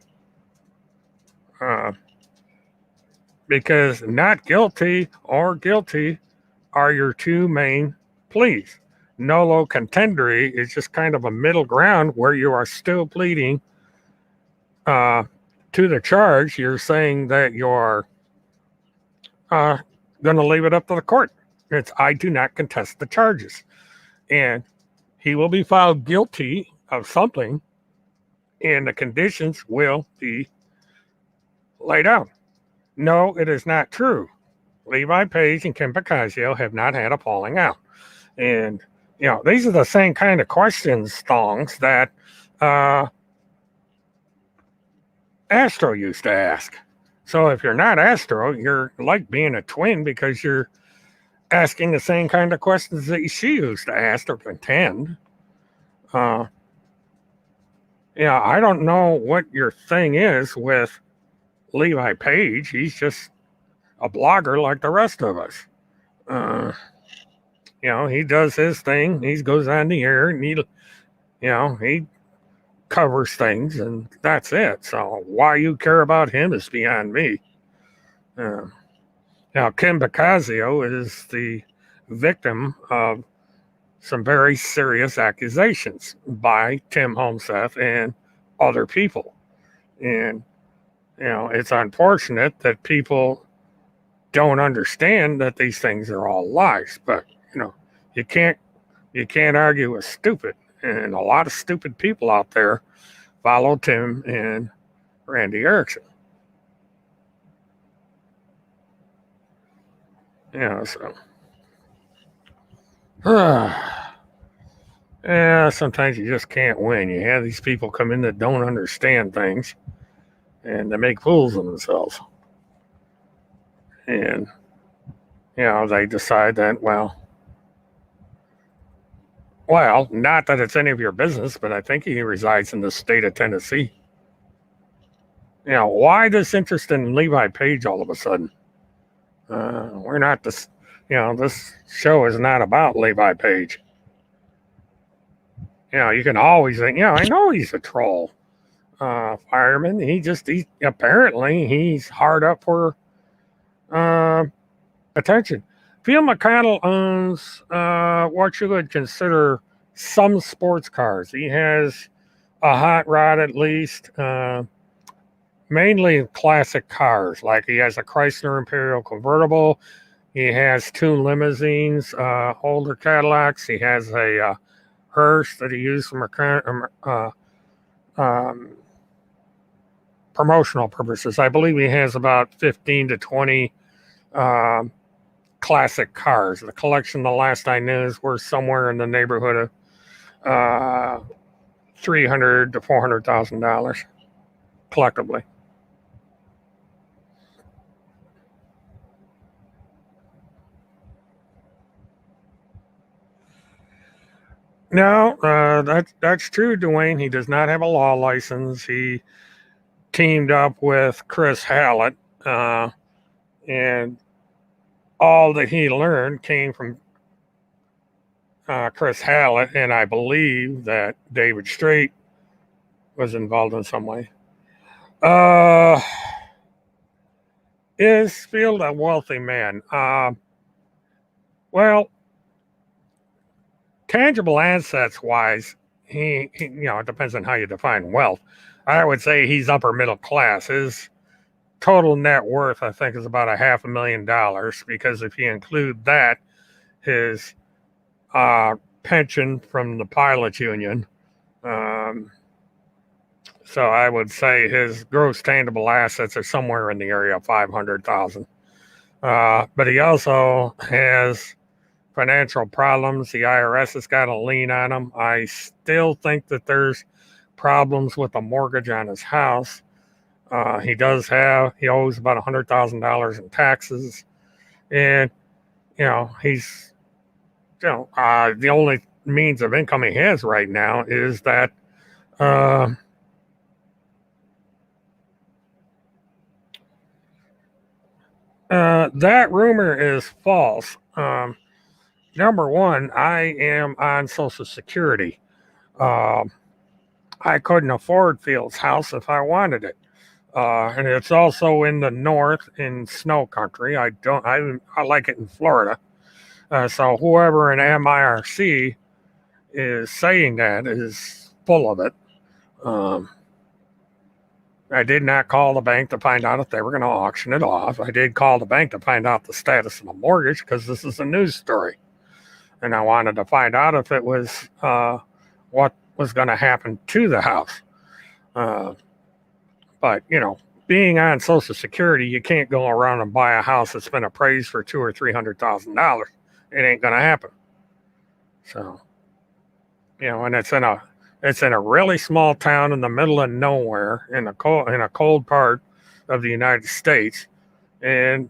Because not guilty or guilty are your two main pleas. Nolo contendere is just kind of a middle ground where you are still pleading to the charge. You're saying that you're going to leave it up to the court. It's I do not contest the charges. And he will be found guilty of something, and the conditions will be laid out. No, it is not true. Levi Page and Kim Picasio have not had a falling out. And, these are the same kind of questions, Thongs, that Astro used to ask. So if you're not Astro, you're like being a twin, because you're asking the same kind of questions that she used to ask or contend. I don't know what your thing is with Levi Page. He's just a blogger like the rest of us. He does his thing. He goes on the air and he covers things, and that's it. So why you care about him is beyond me. Kim Picasio is the victim of some very serious accusations by Tim Homseth and other people. And, it's unfortunate that people don't understand that these things are all lies. But, you can't argue with stupid. And a lot of stupid people out there follow Tim and Randy Erickson. Sometimes you just can't win. You have these people come in that don't understand things, and they make fools of themselves. And, they decide that, well, not that it's any of your business, but I think he resides in the state of Tennessee. Why this interest in Levi Page all of a sudden? We're not this, this show is not about Levi Page. You can always think, I know he's a troll fireman. Apparently he's hard up for attention. Field McConnell owns what you would consider some sports cars. He has a hot rod, at least. mainly classic cars. Like he has a Chrysler Imperial convertible. He has two limousines, older Cadillacs. He has a hearse that he used for promotional purposes. I believe he has about 15 to 20 um, classic cars. The collection, the last I knew, is worth somewhere in the neighborhood of $300 to $400,000 collectively. No, that's true, Dwayne. He does not have a law license. He teamed up with Chris Hallett, and all that he learned came from Chris Hallett, and I believe that David Straight was involved in some way. Uh, is Field a wealthy man? Well, tangible assets wise, he it depends on how you define wealth. I would say he's upper middle class. His total net worth, I think, is about $500,000 because if you include that, his pension from the pilots union. So I would say his gross tangible assets are somewhere in the area of 500,000. But he also has financial problems. The IRS has got a lien on him. I still think that there's problems with the mortgage on his house. He owes about $100,000 in taxes. And, he's, the only means of income he has right now is that that rumor is false. Number one, I am on Social Security. I couldn't afford Field's house if I wanted it. And it's also in the north in snow country. I like it in Florida. So whoever in MIRC is saying that is full of it. I did not call the bank to find out if they were going to auction it off. I did call the bank to find out the status of the mortgage because this is a news story. And I wanted to find out if it was what was going to happen to the house. But, being on Social Security, you can't go around and buy a house that's been appraised for $200,000 or $300,000. It ain't going to happen. So, and it's in a really small town in the middle of nowhere in a cold part of the United States, and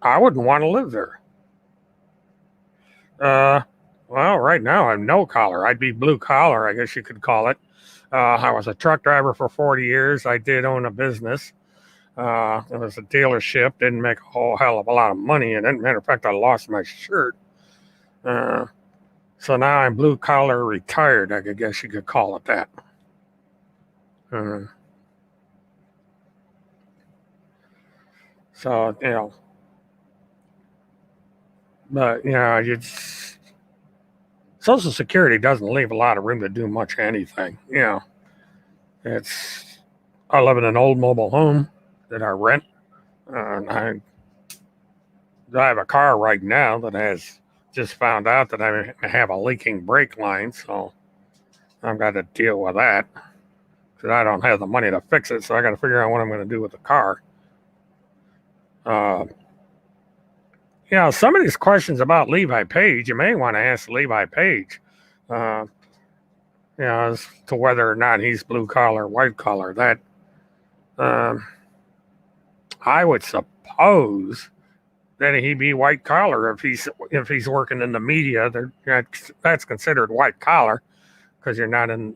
I wouldn't want to live there. Well, right now I'm no collar. I'd be blue collar, I guess you could call it. I was a truck driver for 40 years. I did own a business. It was a dealership. Didn't make a whole hell of a lot of money in it. Matter of fact, I lost my shirt. So now I'm blue collar retired. I guess you could call it that. So but Social Security doesn't leave a lot of room to do much anything. I live in an old mobile home that I rent. I drive a car right now that has just found out that I have a leaking brake line, so I've got to deal with that because I don't have the money to fix it. So I got to figure out what I'm going to do with the car. Some of these questions about Levi Page, you may want to ask Levi Page. As to whether or not he's blue collar, white collar. That I would suppose that he'd be white collar if he's working in the media. That's considered white collar because you're not in.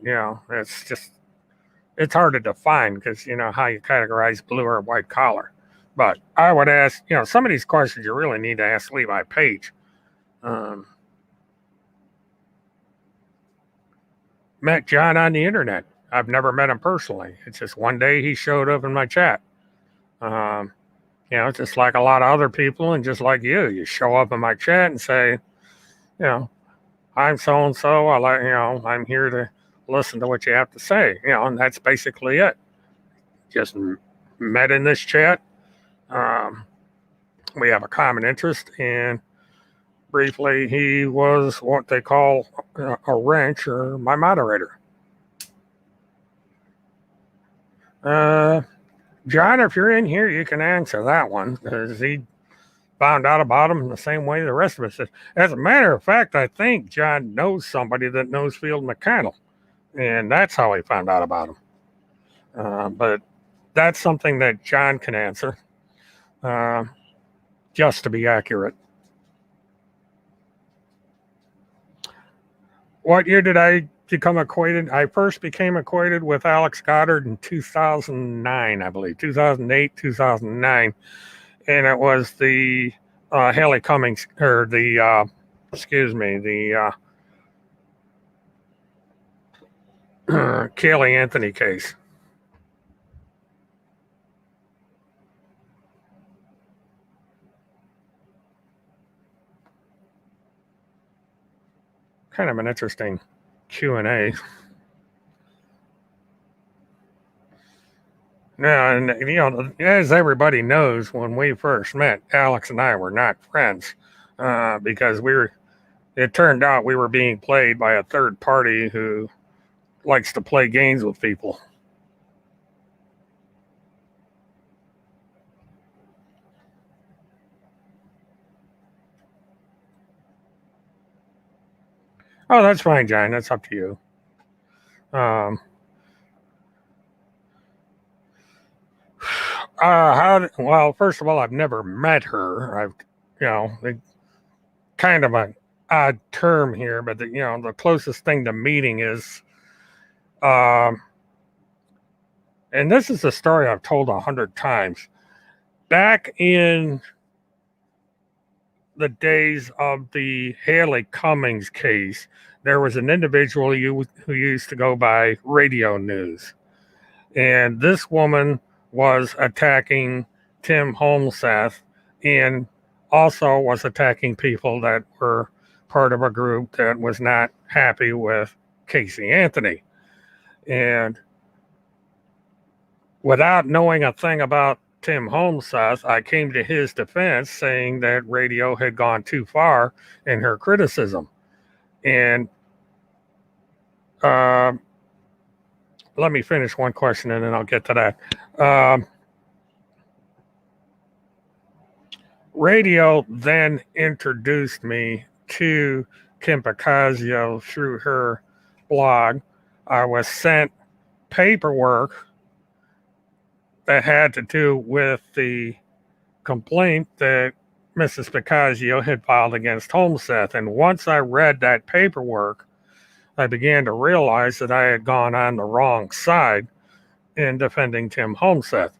It's hard to define because how you categorize blue or white collar. But I would ask, some of these questions you really need to ask Levi Page. Met John on the internet. I've never met him personally. It's just one day he showed up in my chat. Just like a lot of other people and just like you show up in my chat and say, I'm so-and-so. I'm here to listen to what you have to say, and that's basically it. Just met in this chat. We have a common interest, and briefly, he was what they call a wrench or my moderator. John, if you're in here, you can answer that one because he found out about him the same way the rest of us did. As a matter of fact, I think John knows somebody that knows Field McConnell, and that's how he found out about him. But that's something that John can answer, just to be accurate. What year did I become acquainted? I first became acquainted with Alex Goddard in 2009, I believe, 2008, 2009. And it was the Haley Cummings, or the Caylee Anthony case. Kind of an interesting Q&A. Now, and as everybody knows, when we first met, Alex and I were not friends because it turned out we were being played by a third party who likes to play games with people. Oh, that's fine, John. That's up to you. Well, first of all, I've never met her. Kind of an odd term here, but the closest thing to meeting is, and this is a story I've told 100 times. Back in the days of the Haley Cummings case, there was an individual who used to go by Radio News. And this woman was attacking Tim Holmseth and also was attacking people that were part of a group that was not happy with Casey Anthony. And without knowing a thing about Tim Holmseth, I came to his defense saying that radio had gone too far in her criticism. And let me finish one question and then I'll get to that. Radio then introduced me to Kim Picazio through her blog. I was sent paperwork that had to do with the complaint that Mrs. Picazio had filed against Holmseth. And once I read that paperwork, I began to realize that I had gone on the wrong side in defending Tim Holmseth.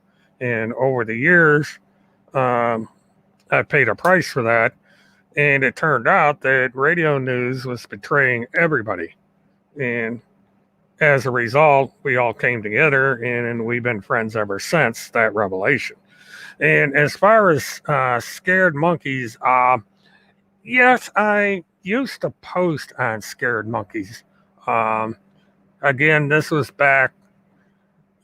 And over the years, I paid a price for that. And it turned out that Radio News was betraying everybody. And as a result, we all came together and we've been friends ever since that revelation. And as far as Scared Monkeys, yes, I used to post on Scared Monkeys. Again, this was back,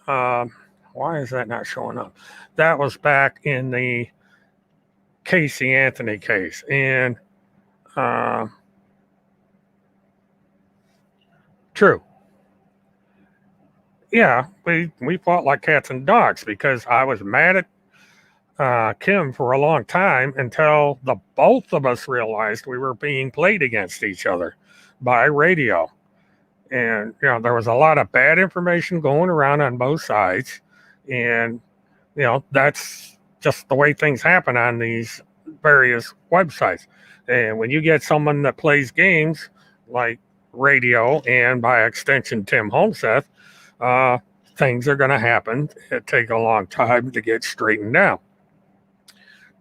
why is that not showing up? That was back in the Casey Anthony case. And true. Yeah, we fought like cats and dogs because I was mad at Kim for a long time until the both of us realized we were being played against each other by radio. And, there was a lot of bad information going around on both sides. And, that's just the way things happen on these various websites. And when you get someone that plays games like radio and by extension Tim Holmseth, things are going to happen. It take a long time to get straightened out.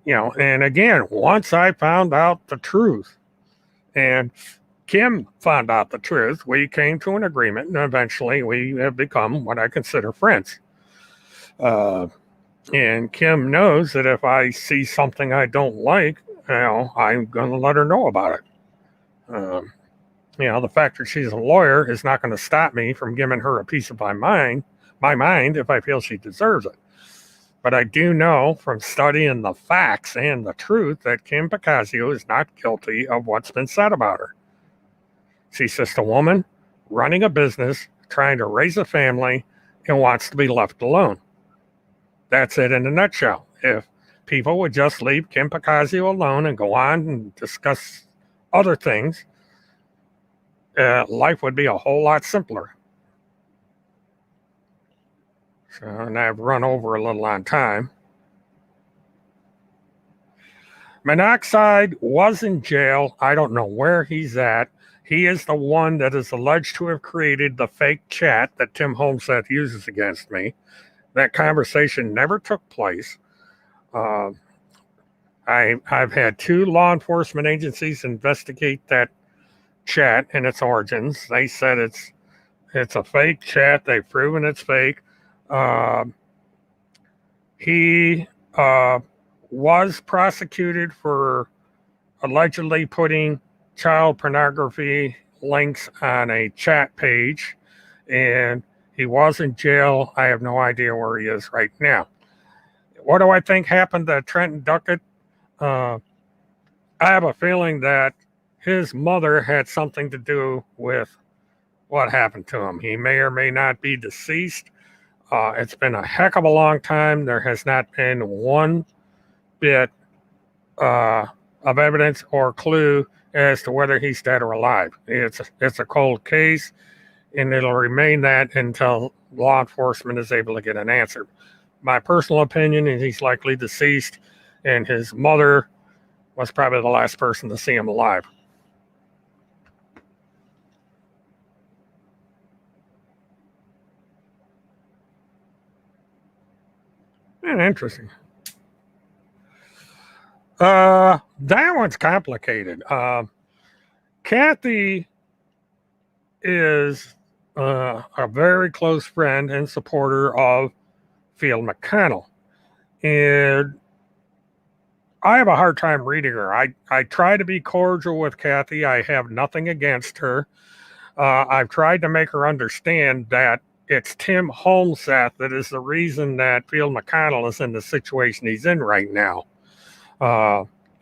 And again, once I found out the truth and Kim found out the truth, we came to an agreement and eventually we have become what I consider friends. And Kim knows that if I see something I don't like, I'm going to let her know about it. The fact that she's a lawyer is not going to stop me from giving her a piece of my mind if I feel she deserves it. But I do know from studying the facts and the truth that Kim Picasio is not guilty of what's been said about her. She's just a woman running a business, trying to raise a family, and wants to be left alone. That's it in a nutshell. If people would just leave Kim Picasio alone and go on and discuss other things, life would be a whole lot simpler. So, and I've run over a little on time. Monoxide was in jail. I don't know where he's at. He is the one that is alleged to have created the fake chat that Tim Holmseth uses against me. That conversation never took place. I've had 2 law enforcement agencies investigate that chat and its origins. They said it's a fake chat. They've proven it's fake. He was prosecuted for allegedly putting child pornography links on a chat page, and he was in jail. I have no idea where he is right now. What do I think happened to Trenton Duckett? I have a feeling that his mother had something to do with what happened to him. He may or may not be deceased. It's been a heck of a long time. There has not been one bit of evidence or clue as to whether he's dead or alive. It's a cold case, and it'll remain that until law enforcement is able to get an answer. My personal opinion is he's likely deceased, and his mother was probably the last person to see him alive. Interesting. That one's complicated. Kathy is a very close friend and supporter of Field McConnell. And I have a hard time reading her. I try to be cordial with Kathy. I have nothing against her. I've tried to make her understand that it's Tim Holmseth that is the reason that Field McConnell is in the situation he's in right now.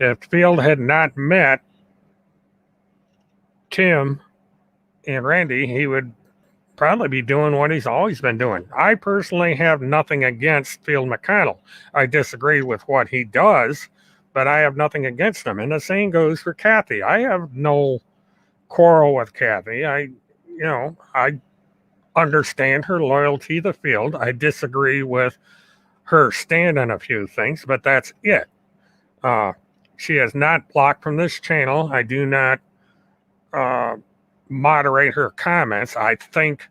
If Field had not met Tim and Randy, he would probably be doing what he's always been doing. I personally have nothing against Field McConnell. I disagree with what he does, but I have nothing against him. And the same goes for Kathy. I have no quarrel with Kathy. I understand her loyalty to Field. I disagree with her stand on a few things, but that's it. She is not blocked from this channel. I do not moderate her comments. I think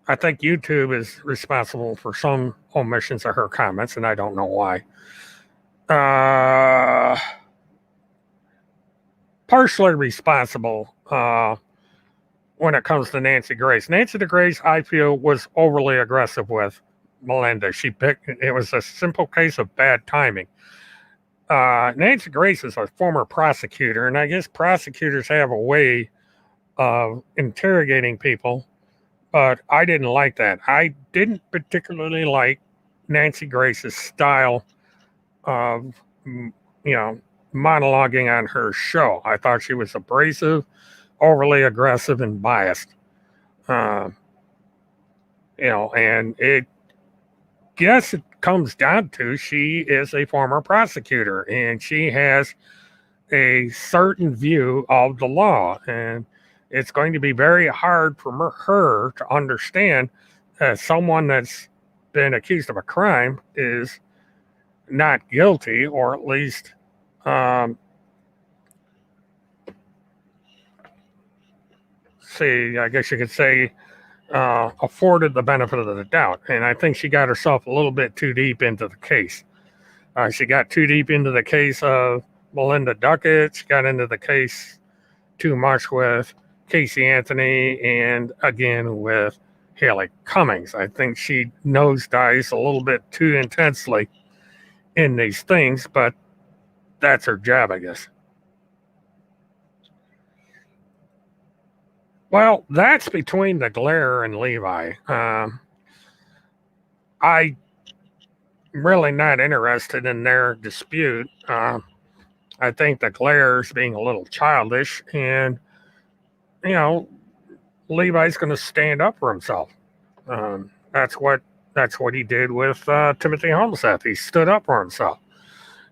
YouTube is responsible for some omissions of her comments, and I don't know why. Partially responsible when it comes to Nancy Grace. Nancy Grace, I feel, was overly aggressive with Melinda. It was a simple case of bad timing. Nancy Grace is a former prosecutor, and I guess prosecutors have a way of interrogating people, but I didn't like that. I didn't particularly like Nancy Grace's style of, monologuing on her show. I thought she was abrasive, overly aggressive, and biased. And it comes down to she is a former prosecutor, and she has a certain view of the law, and it's going to be very hard for her to understand that someone that's been accused of a crime is not guilty, or at least I guess you could say afforded the benefit of the doubt. And I think she got herself a little bit too deep into the case. She got too deep into the case of Melinda Duckett. She got into the case too much with Casey Anthony, and again with Haley Cummings. I think she nosedives a little bit too intensely in these things, but that's her job, I guess. Well, that's between the Glare and Levi. I'm really not interested in their dispute. I think the Glaire's being a little childish, and you know, Levi's going to stand up for himself. That's what he did with Timothy Homseth. He stood up for himself.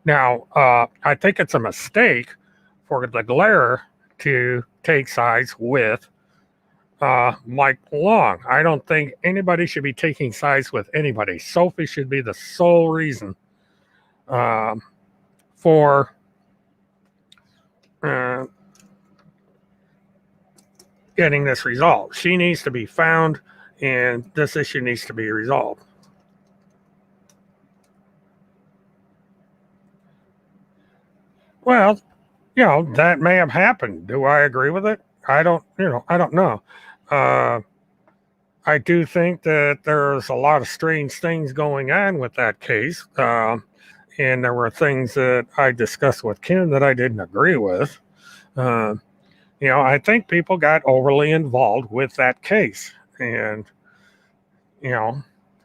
Now, I think it's a mistake for the Glare to take sides with Mike Long. I don't think anybody should be taking sides with anybody. Sophie should be the sole reason for uh, getting this resolved. She needs to be found, and this issue needs to be resolved. Well, that may have happened. Do I agree with it? I don't know. Uh, I do think that there's a lot of strange things going on with that case. And there were things that I discussed with Kim that I didn't agree with. Uh, I think people got overly involved with that case. And, you know,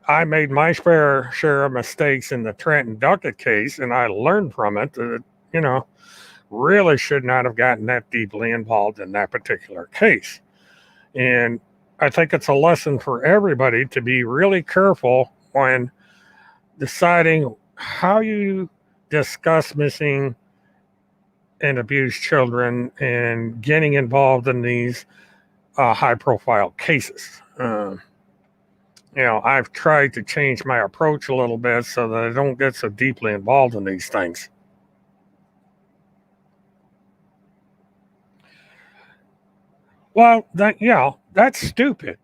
I made my fair share of mistakes in the Trenton Duckett case, and I learned from it that, really should not have gotten that deeply involved in that particular case. And I think it's a lesson for everybody to be really careful when deciding how you discuss missing and abused children and getting involved in these high profile cases. I've tried to change my approach a little bit so that I don't get so deeply involved in these things. Well, that's stupid.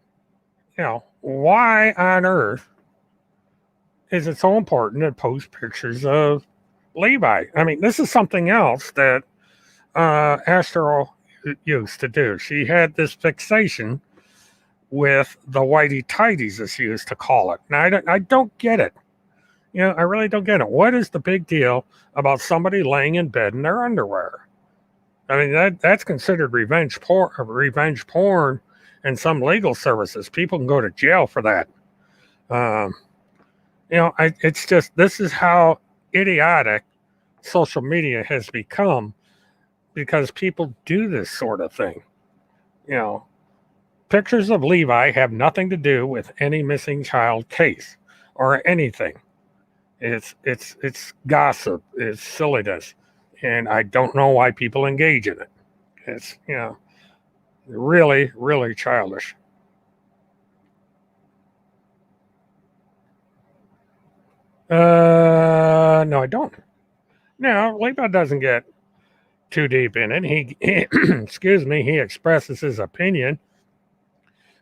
Why on earth is it so important to post pictures of Levi? I mean, this is something else that Astro used to do. She had this fixation with the whitey tidies, as she used to call it. Now, I don't get it. I really don't get it. What is the big deal about somebody laying in bed in their underwear? I mean, that's considered revenge porn and some legal services. People can go to jail for that. It's just, this is how idiotic social media has become because people do this sort of thing. Pictures of Levi have nothing to do with any missing child case or anything. It's gossip. It's silliness. And I don't know why people engage in it. It's, really, really childish. No, I don't. No, Levi doesn't get too deep in it. He excuse me, he expresses his opinion,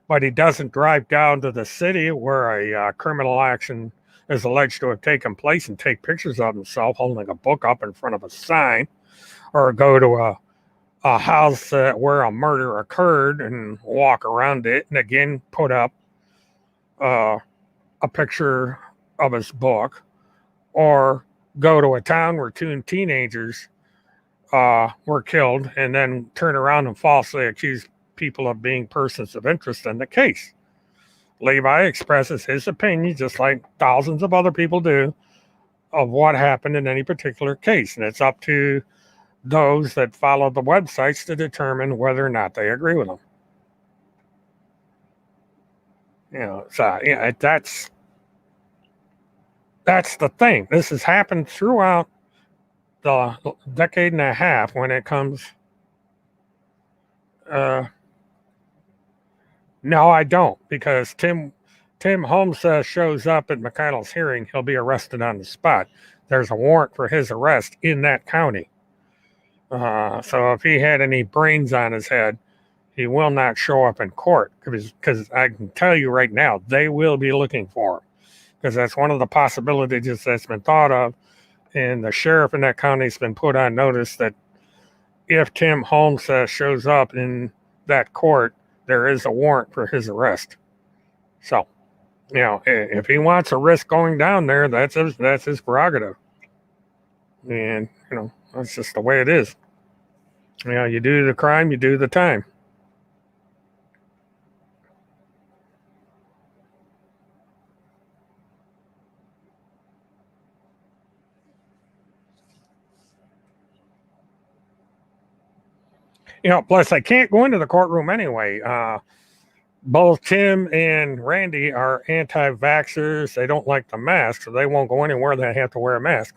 but he doesn't drive down to the city where a criminal action is alleged to have taken place and take pictures of himself holding a book up in front of a sign, or go to a house where a murder occurred and walk around it and again put up a picture of his book, or go to a town where two teenagers were killed and then turn around and falsely accuse people of being persons of interest in the case. Levi expresses his opinion, just like thousands of other people do, of what happened in any particular case. And it's up to those that follow the websites to determine whether or not they agree with them. That's the thing. This has happened throughout the decade and a half when it comes. No, I don't, because Tim Holmes shows up at McConnell's hearing, he'll be arrested on the spot. There's a warrant for his arrest in that county. So if he had any brains on his head, he will not show up in court, because I can tell you right now, they will be looking for him, because that's one of the possibilities that's been thought of. And the sheriff in that county has been put on notice that if Tim Holmes shows up in that court, there is a warrant for his arrest. So, if he wants to risk going down there, that's his prerogative. And, that's just the way it is. You do the crime, you do the time. Plus they can't go into the courtroom anyway. Both Tim and Randy are anti-vaxxers. They don't like the mask, so they won't go anywhere they have to wear a mask.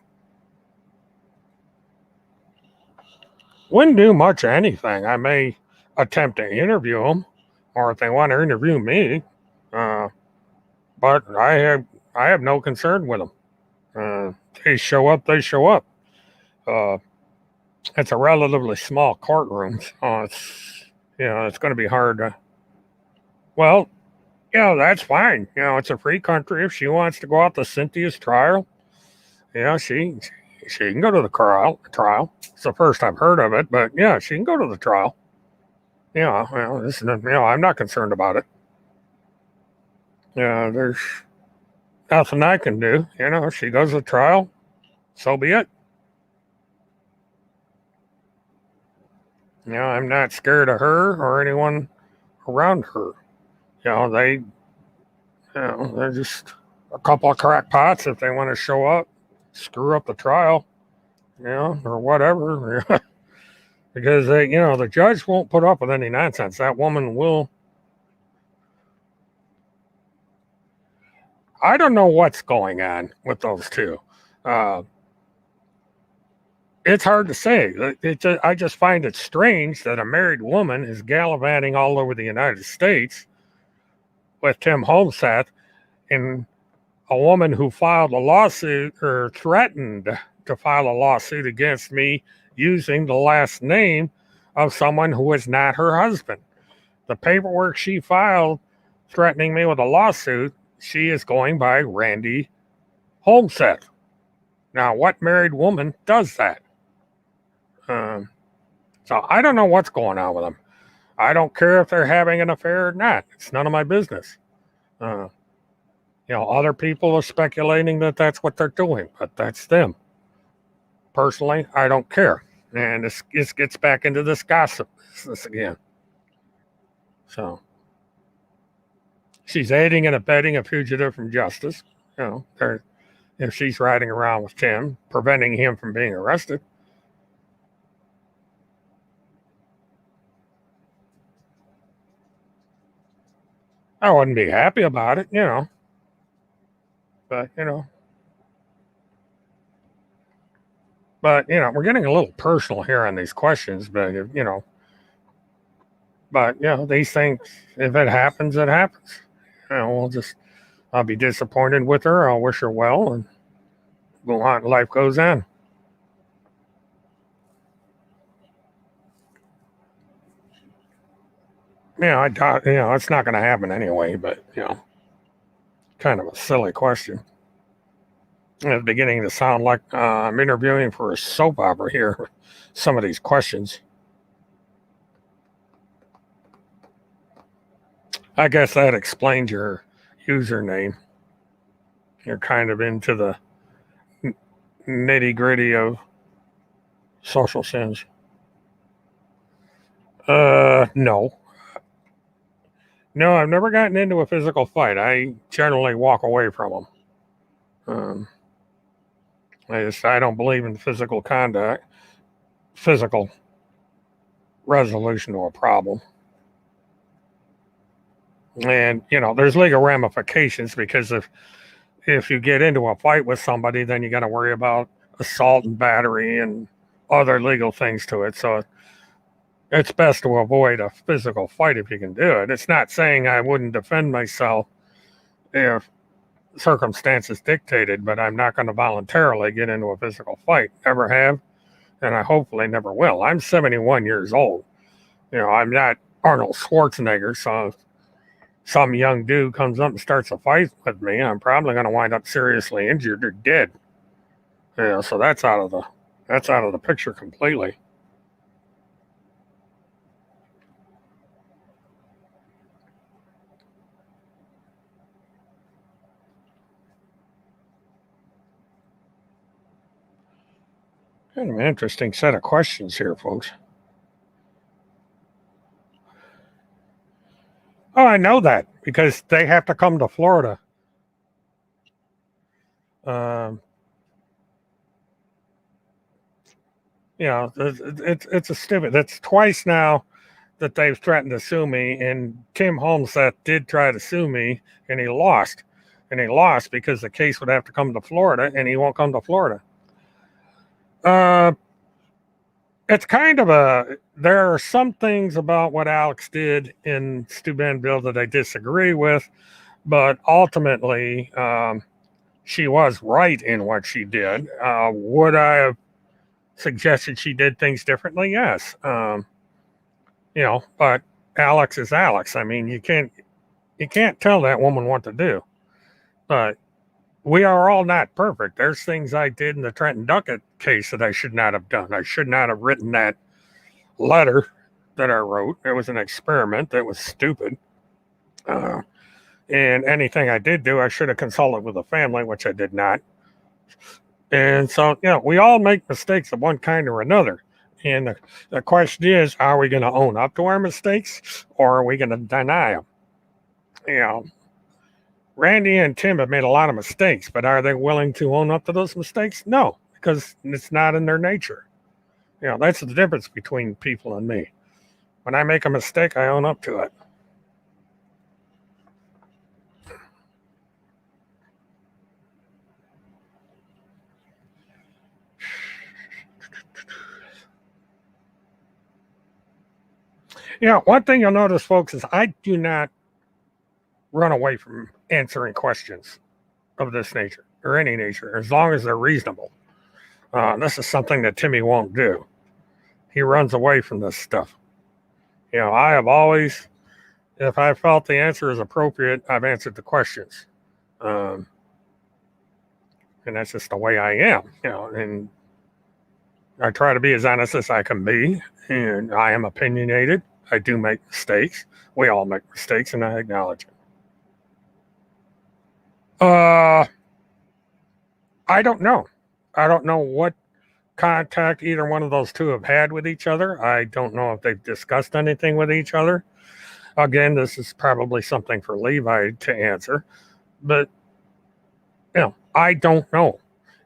Wouldn't do much of anything. I may attempt to interview them, or if they want to interview me, but I have no concern with them. They show up, they show up. It's a relatively small courtroom. It's going to be hard to. Well, that's fine. It's a free country. If she wants to go out to Cynthia's trial, she can go to the trial. It's the first I've heard of it, but yeah, she can go to the trial. I'm not concerned about it. There's nothing I can do. If she goes to trial, so be it. I'm not scared of her or anyone around her. They're just a couple of crackpots. If they want to show up, screw up the trial, or whatever, because the judge won't put up with any nonsense. That woman will. I don't know what's going on with those two. It's hard to say. I just find it strange that a married woman is gallivanting all over the United States with Tim Holmseth, and a woman who filed a lawsuit or threatened to file a lawsuit against me using the last name of someone who is not her husband. The paperwork she filed threatening me with a lawsuit, she is going by Randy Holmseth. Now, what married woman does that? So I don't know what's going on with them. I don't care if they're having an affair or not. It's none of my business. Other people are speculating that that's what they're doing, but that's them. Personally, I don't care. And this gets back into this gossip business again. So she's aiding and abetting a fugitive from justice. If she's riding around with Tim, preventing him from being arrested. I wouldn't be happy about it, but we're getting a little personal here on these questions, but these things, if it happens, it happens. I'll be disappointed with her. I'll wish her well, and go on. Life goes on. I doubt, it's not going to happen anyway, but, kind of a silly question. It's beginning to sound like I'm interviewing for a soap opera here, some of these questions. I guess that explains your username. You're kind of into the nitty gritty of social sins. No. No, I've never gotten into a physical fight. I generally walk away from them. I don't believe in physical resolution to a problem. And, there's legal ramifications, because if you get into a fight with somebody, then you got to worry about assault and battery and other legal things to it. So it's best to avoid a physical fight if you can do it. It's not saying I wouldn't defend myself if circumstances dictated, but I'm not going to voluntarily get into a physical fight. Never have, and I hopefully never will. I'm 71 years old. I'm not Arnold Schwarzenegger, so if some young dude comes up and starts a fight with me, I'm probably going to wind up seriously injured or dead. So that's out of the picture completely. Kind of an interesting set of questions here, folks. Oh, I know that, because they have to come to Florida. You know, it's a stupid. That's twice now that they've threatened to sue me, and Tim Holmseth did try to sue me, and he lost. And he lost because the case would have to come to Florida, and he won't come to Florida. It's kind of there are some things about what Alex did in Steubenville that I disagree with, but ultimately, she was right in what she did. Would I have suggested she did things differently? Yes. But Alex is Alex. I mean, you can't tell that woman what to do. But we are all not perfect. There's things I did in the Trenton Duckett case that I should not have done. I should not have written that letter that I wrote. It was an experiment that was stupid. And anything I did do, I should have consulted with the family, which I did not. And so, we all make mistakes of one kind or another. And the question is, are we going to own up to our mistakes, or are we going to deny them? Randy and Tim have made a lot of mistakes, but are they willing to own up to those mistakes? No, because it's not in their nature. That's the difference between people and me. When I make a mistake, I own up to it. One thing you'll notice, folks, is I do not run away from answering questions of this nature or any nature, as long as they're reasonable. This is something that Timmy won't do. He runs away from this stuff. I have always, if I felt the answer is appropriate, I've answered the questions. And that's just the way I am, and I try to be as honest as I can be, and I am opinionated. I do make mistakes. We all make mistakes, and I acknowledge it. I don't know. I don't know what contact either one of those two have had with each other. I don't know if they've discussed anything with each other. Again, this is probably something for Levi to answer, but I don't know.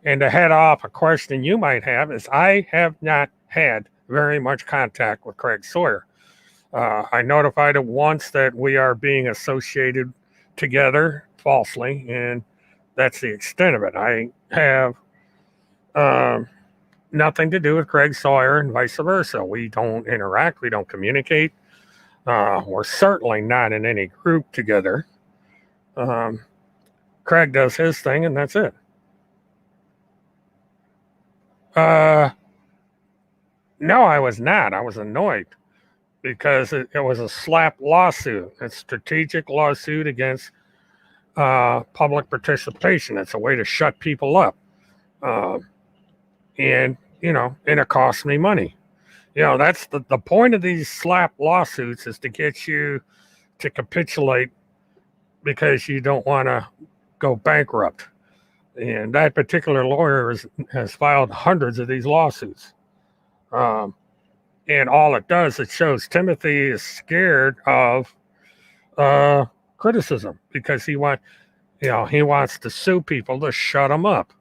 And to head off a question you might have is, I have not had very much contact with Craig Sawyer. I notified him once that we are being associated together falsely, and that's the extent of it. I have nothing to do with Craig Sawyer and vice versa. We don't interact. We don't communicate. We're certainly not in any group together. Craig does his thing, and that's it. No, I was not. I was annoyed because it was a slap lawsuit. It's a strategic lawsuit against public participation. It's a way to shut people up. And it costs me money. That's the point of these slap lawsuits, is to get you to capitulate because you don't want to go bankrupt. And that particular lawyer has filed hundreds of these lawsuits. And all it does, it shows Timothy is scared of criticism, because he wants to sue people to shut them up.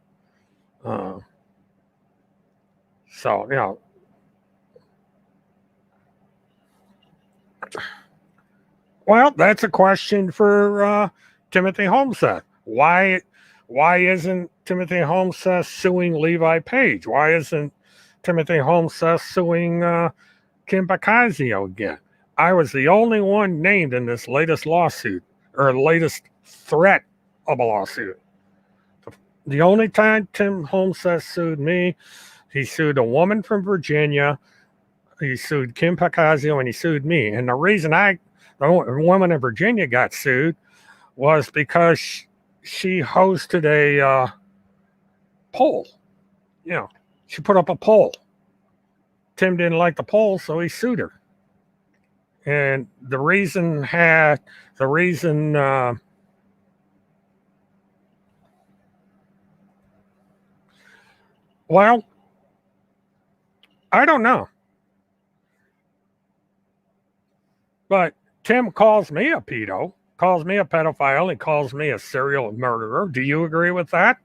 Well, that's a question for Timothy Holmseth. Why isn't Timothy Holmseth suing Levi Page? Why isn't Timothy Holmseth suing Kim Bacasio again? I was the only one named in this latest lawsuit, or latest threat of a lawsuit. The only time Tim Holmseth sued me, he sued a woman from Virginia, he sued Kim Bacasio, and he sued me. And the reason the woman in Virginia got sued was because she hosted a poll. She put up a poll. Tim didn't like the poll, so he sued her. And the reason, well, I don't know. But Tim calls me a pedo, calls me a pedophile, he calls me a serial murderer. Do you agree with that?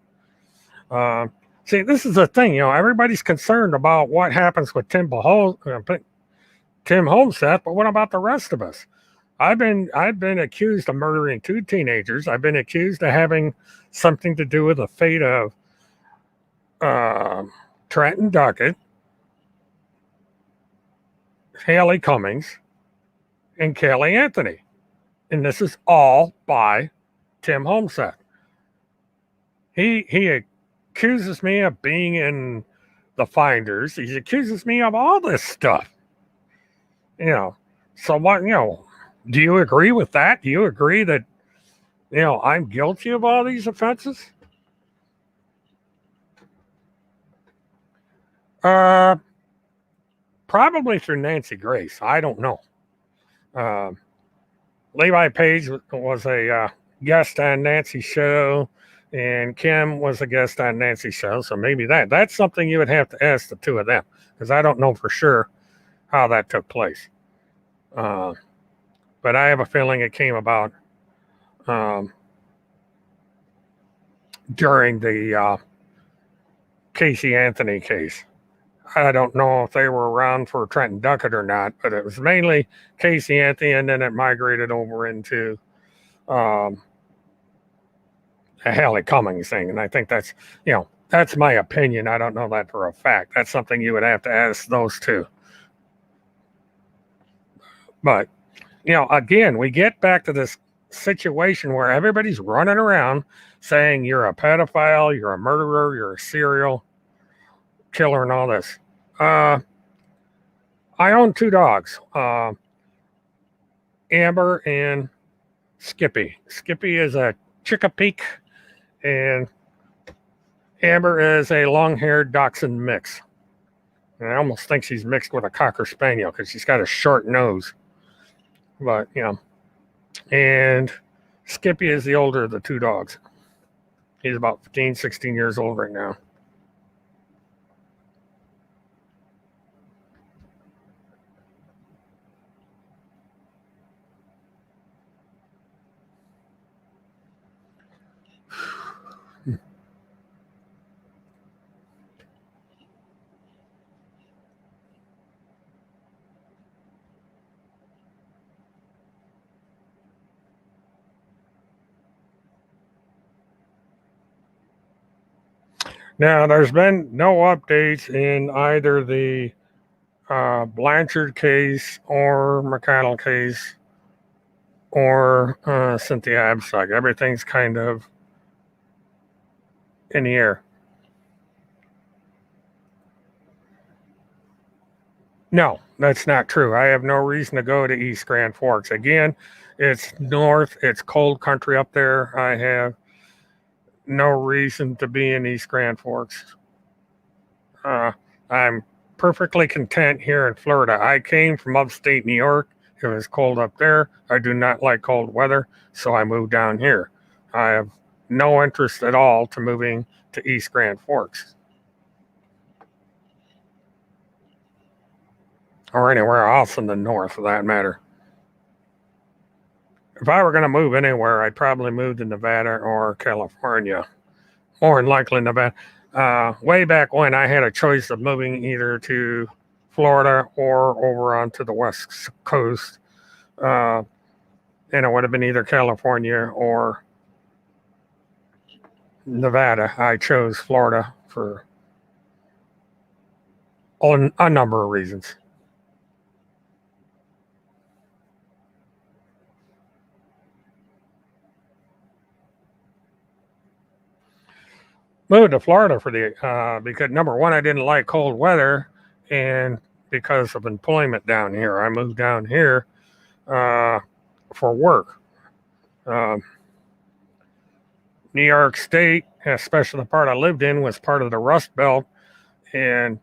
See, this is the thing, everybody's concerned about what happens with Tim Homestead, but what about the rest of us? I've been accused of murdering 2 teenagers. I've been accused of having something to do with the fate of Trenton Duckett, Haley Cummings, and Kelly Anthony. And this is all by Tim Homestead. He accuses me of being in the finders. He accuses me of all this stuff. So what, do you agree with that? Do you agree that, I'm guilty of all these offenses? Probably through Nancy Grace. I don't know. Levi Page was a guest on Nancy's show, and Kim was a guest on Nancy's show. So maybe that's something you would have to ask the 2 of them, because I don't know for sure how that took place. But I have a feeling it came about during the Casey Anthony case. I don't know if they were around for Trenton Duckett or not, but it was mainly Casey Anthony, and then it migrated over into a Haley Cummings thing. And I think that's my opinion. I don't know that for a fact. That's something you would have to ask those 2. But, again, we get back to this situation where everybody's running around saying you're a pedophile, you're a murderer, you're a serial killer, and all this. I own 2 dogs, Amber and Skippy. Skippy is a Chickapeake, and Amber is a long-haired Dachshund mix. And I almost think she's mixed with a Cocker Spaniel because she's got a short nose. But, and Skippy is the older of the 2 dogs. He's about 15, 16 years old right now. Now, there's been no updates in either the Blanchard case or McConnell case or Cynthia Absag. Everything's kind of in the air. No, that's not true. I have no reason to go to East Grand Forks. Again, it's north. It's cold country up there. I have no reason to be in East Grand Forks. I'm perfectly content here in Florida. I came from upstate New York. It was cold up there. I do not like cold weather, so I moved down here. I have no interest at all to moving to East Grand Forks. Or anywhere else in the north, for that matter. If I were going to move anywhere, I'd probably move to Nevada or California. More than likely Nevada. Way back when, I had a choice of moving either to Florida or over onto the West Coast. And it would have been either California or Nevada. I chose Florida for a number of reasons. Moved to Florida for because number one, I didn't like cold weather, and because of employment down here, I moved down here for work. New York State, especially the part I lived in, was part of the Rust Belt, and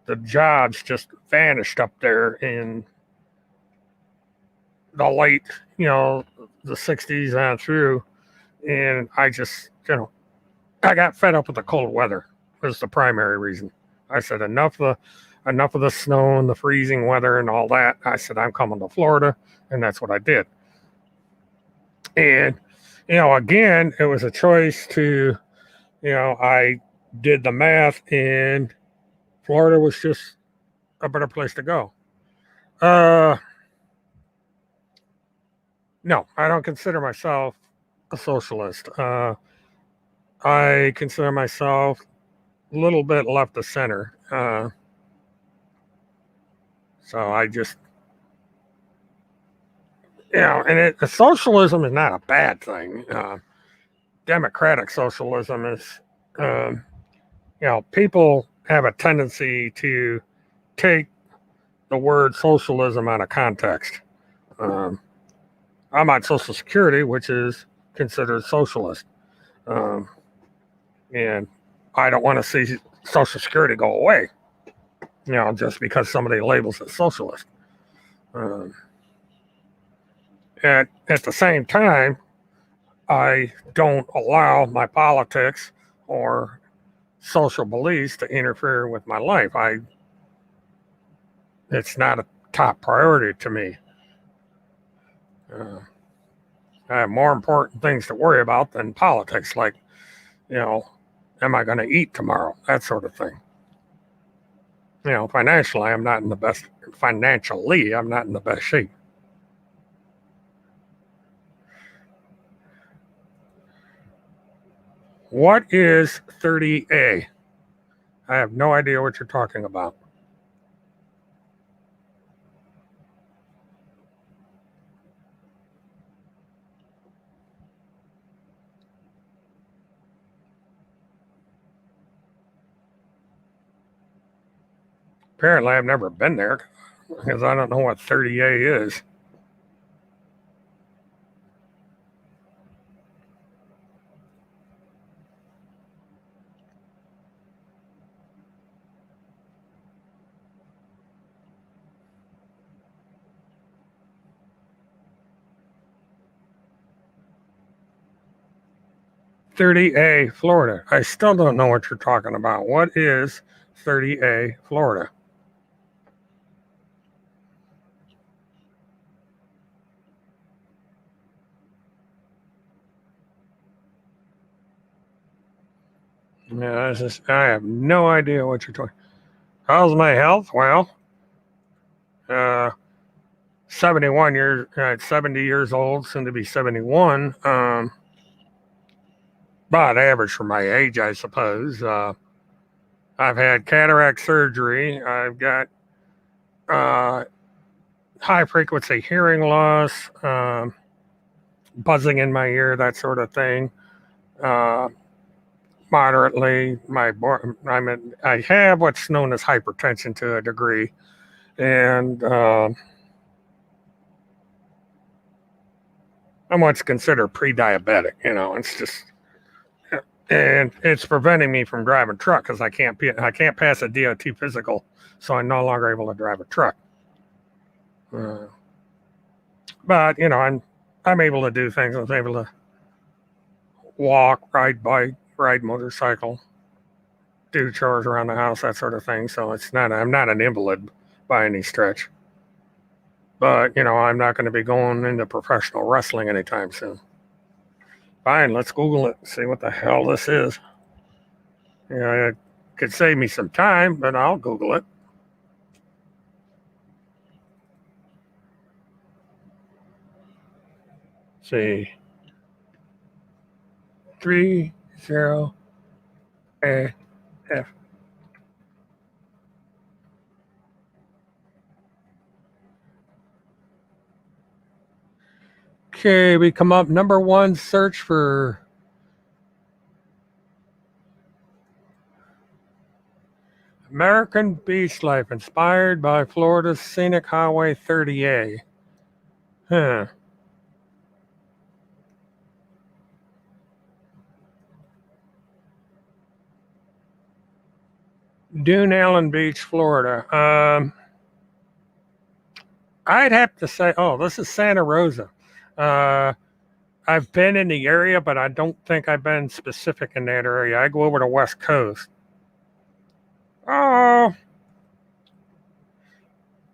the jobs just vanished up there in the late, the 60s on through, and I just, I got fed up with the cold weather. Was the primary reason. I said enough of the snow and the freezing weather and all that. I said I'm coming to Florida, and that's what I did. And again, it was a choice to, I did the math, and Florida was just a better place to go. No, I don't consider myself a socialist. I consider myself a little bit left of center. So I just, and socialism is not a bad thing. Democratic socialism is, people have a tendency to take the word socialism out of context. I'm on Social Security, which is considered socialist. And I don't want to see Social Security go away, just because somebody labels it socialist. At the same time, I don't allow my politics or social beliefs to interfere with my life. It's not a top priority to me. I have more important things to worry about than politics, like, am I going to eat tomorrow? That sort of thing. Financially, I'm not in the best shape. What is 30A? I have no idea what you're talking about. Apparently, I've never been there because I don't know what 30A is. "30A Florida." I still don't know what you're talking about. What is 30A Florida? Yeah, I have no idea what you're talking. How's my health? Well, 70 years old, soon to be 71. About average for my age, I suppose. I've had cataract surgery. I've got high frequency hearing loss, buzzing in my ear, that sort of thing. Moderately, I have what's known as hypertension to a degree, and I'm what's considered pre-diabetic. It's just, and it's preventing me from driving truck because I can't pass a DOT physical, so I'm no longer able to drive a truck. But I'm able to do things. I'm able to walk, ride bike, ride motorcycle, do chores around the house, that sort of thing. So I'm not an invalid by any stretch. But I'm not going to be going into professional wrestling anytime soon. Fine, let's Google it, see what the hell this is. It could save me some time, but I'll Google it. See, 30AF. Okay, we come up number one search for American beach life inspired by Florida's scenic highway 30A. Huh. Duneallen Beach, Florida. I'd have to say, this is Santa Rosa. I've been in the area, but I don't think I've been specific in that area. I go over to West Coast. Oh,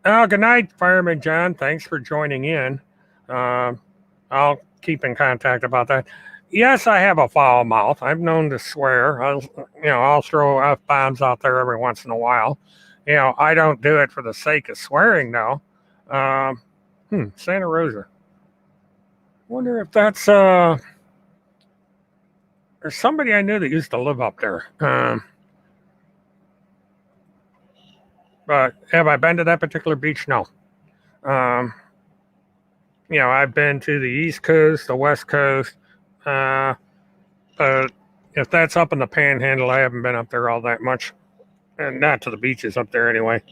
good night, Fireman John. Thanks for joining in. I'll keep in contact about that. Yes, I have a foul mouth. I'm known to swear. I'll throw F bombs out there every once in a while. I don't do it for the sake of swearing, though. Santa Rosa. Wonder if that's there's somebody I knew that used to live up there. But have I been to that particular beach? No. Um, I've been to the East Coast, the West Coast. But if that's up in the Panhandle, I haven't been up there all that much, and not to the beaches up there anyway.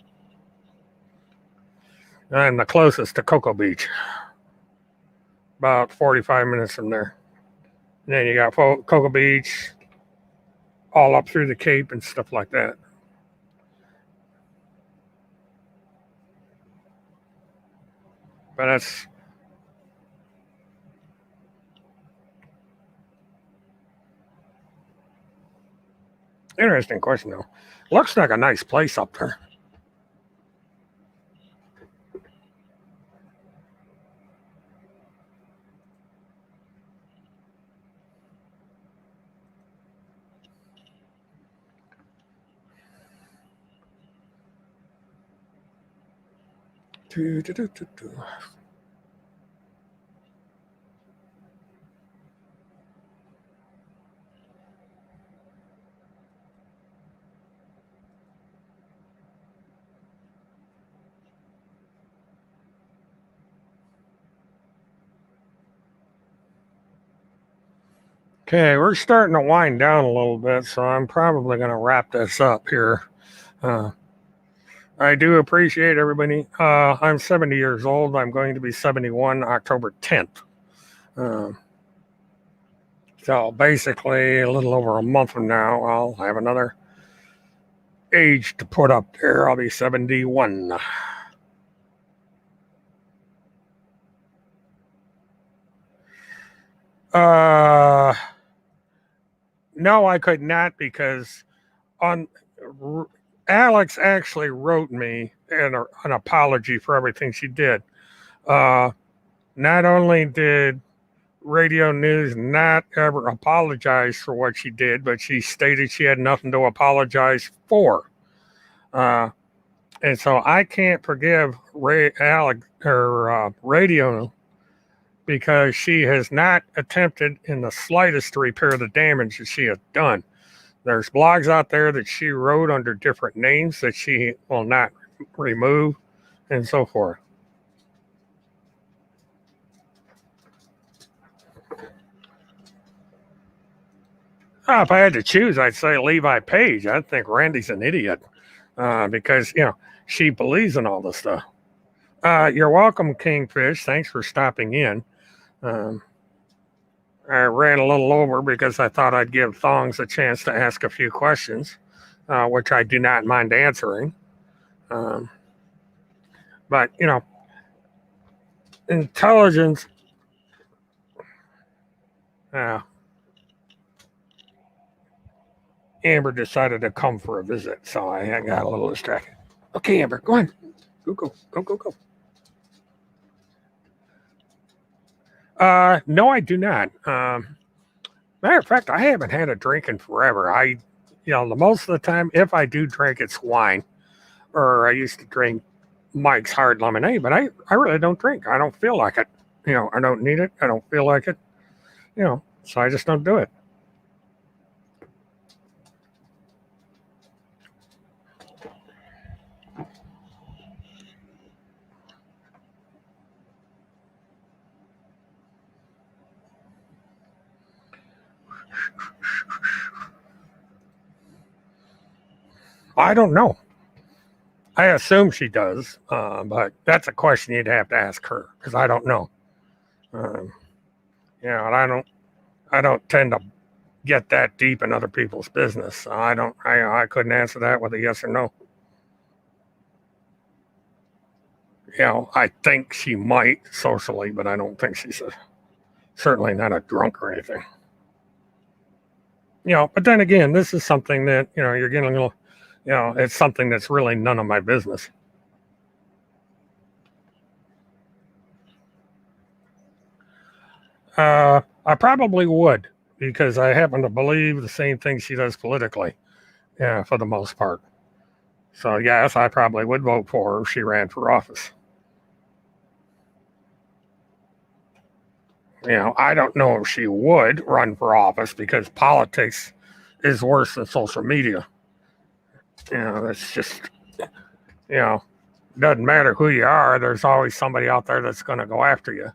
I'm the closest to Cocoa Beach, about 45 minutes from there. And then you got Cocoa Beach, all up through the Cape and stuff like that. But that's interesting question, though. Looks like a nice place up there. Okay, we're starting to wind down a little bit, so I'm probably going to wrap this up here. I do appreciate everybody. I'm 70 years old. I'm going to be 71 October 10th. So basically, a little over a month from now, I'll have another age to put up there. I'll be 71. No, I could not, because Alex actually wrote me an apology for everything she did. Not only did Radio News not ever apologize for what she did, but she stated she had nothing to apologize for. And so I can't forgive Radio, because she has not attempted in the slightest to repair the damage that she has done. There's blogs out there that she wrote under different names that she will not remove, and so forth. If I had to choose, I'd say Levi Page. I think Randy's an idiot because, she believes in all this stuff. You're welcome, Kingfish. Thanks for stopping in. I ran a little over because I thought I'd give Thongs a chance to ask a few questions, which I do not mind answering. But, intelligence. Amber decided to come for a visit, so I got a little distracted. Okay, Amber, go on. Go. No, I do not. Matter of fact, I haven't had a drink in forever. The most of the time, if I do drink, it's wine. Or I used to drink Mike's Hard Lemonade, but I really don't drink. I don't feel like it. I don't need it. I don't feel like it. So I just don't do it. I don't know. I assume she does, but that's a question you'd have to ask her, because I don't know. And I don't tend to get that deep in other people's business. I couldn't answer that with a yes or no. I think she might socially, but I don't think she's certainly not a drunk or anything. But then again, this is something that, you're getting a little, it's something that's really none of my business. I probably would because I happen to believe the same thing she does politically, yeah, for the most part. So, yes, I probably would vote for her if she ran for office. I don't know if she would run for office because politics is worse than social media. It's just, you know, doesn't matter who you are, there's always somebody out there that's going to go after you.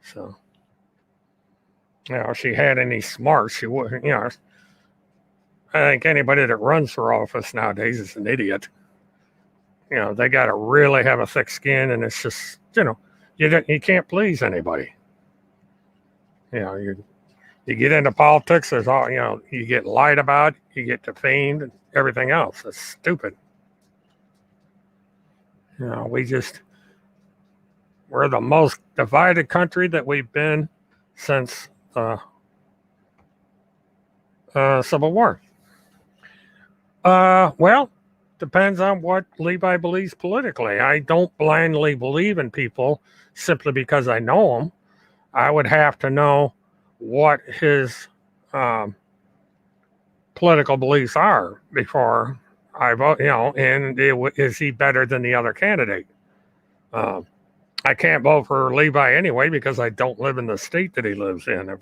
So, if she had any smarts, she wouldn't, I think anybody that runs for office nowadays is an idiot. They got to really have a thick skin, and it's just, you can't please anybody. You get into politics, there's all, you get lied about, you get defamed, and everything else. It's stupid. We're the most divided country that we've been since the Civil War. Well, depends on what Levi believes politically. I don't blindly believe in people simply because I know them. I would have to know what his political beliefs are before I vote, and is he better than the other candidate? I can't vote for Levi anyway because I don't live in the state that he lives in. If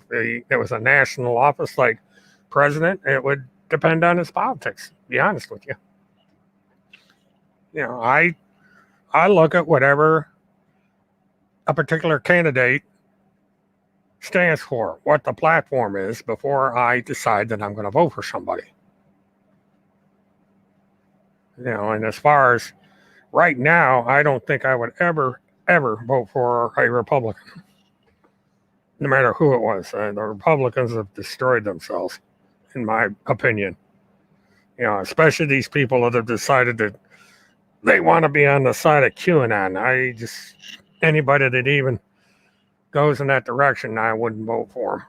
it was a national office like president, it would depend on his politics, to be honest with you. I look at whatever a particular candidate stands for, what the platform is, before I decide that I'm going to vote for somebody. And as far as right now, I don't think I would ever vote for a Republican, no matter who it was. The Republicans have destroyed themselves, in my opinion. Especially these people that have decided that they want to be on the side of QAnon. Anybody that even goes in that direction, I wouldn't vote for them.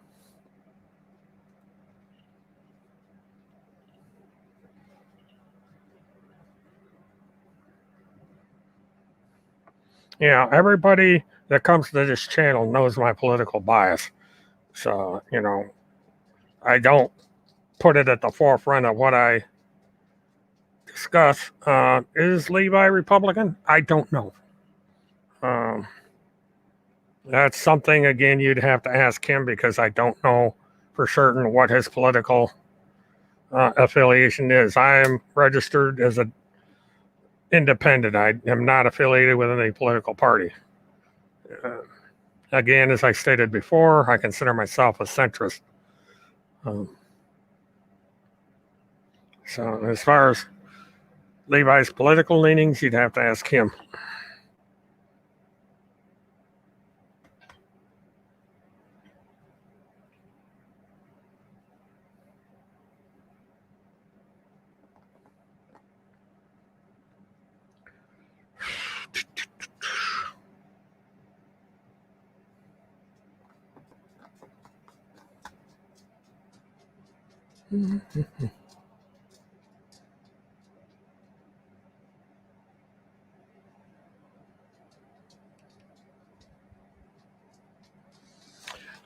Everybody that comes to this channel knows my political bias. So, I don't put it at the forefront of what I discuss. Is Levi Republican? I don't know. That's something, again, you'd have to ask him because I don't know for certain what his political affiliation is. I am registered as an independent. I am not affiliated with any political party. Again, as I stated before, I consider myself a centrist. So as far as Levi's political leanings, you'd have to ask him.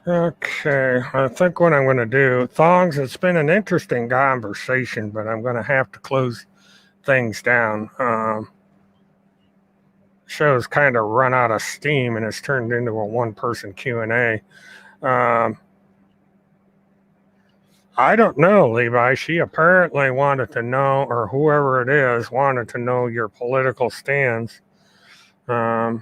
Okay, I think what I'm going to do, Thongs, it's been an interesting conversation, but I'm going to have to close things down. Show's kind of run out of steam and it's turned into a one-person Q&A. I don't know, Levi. She apparently wanted to know, or whoever it is, wanted to know your political stance. There's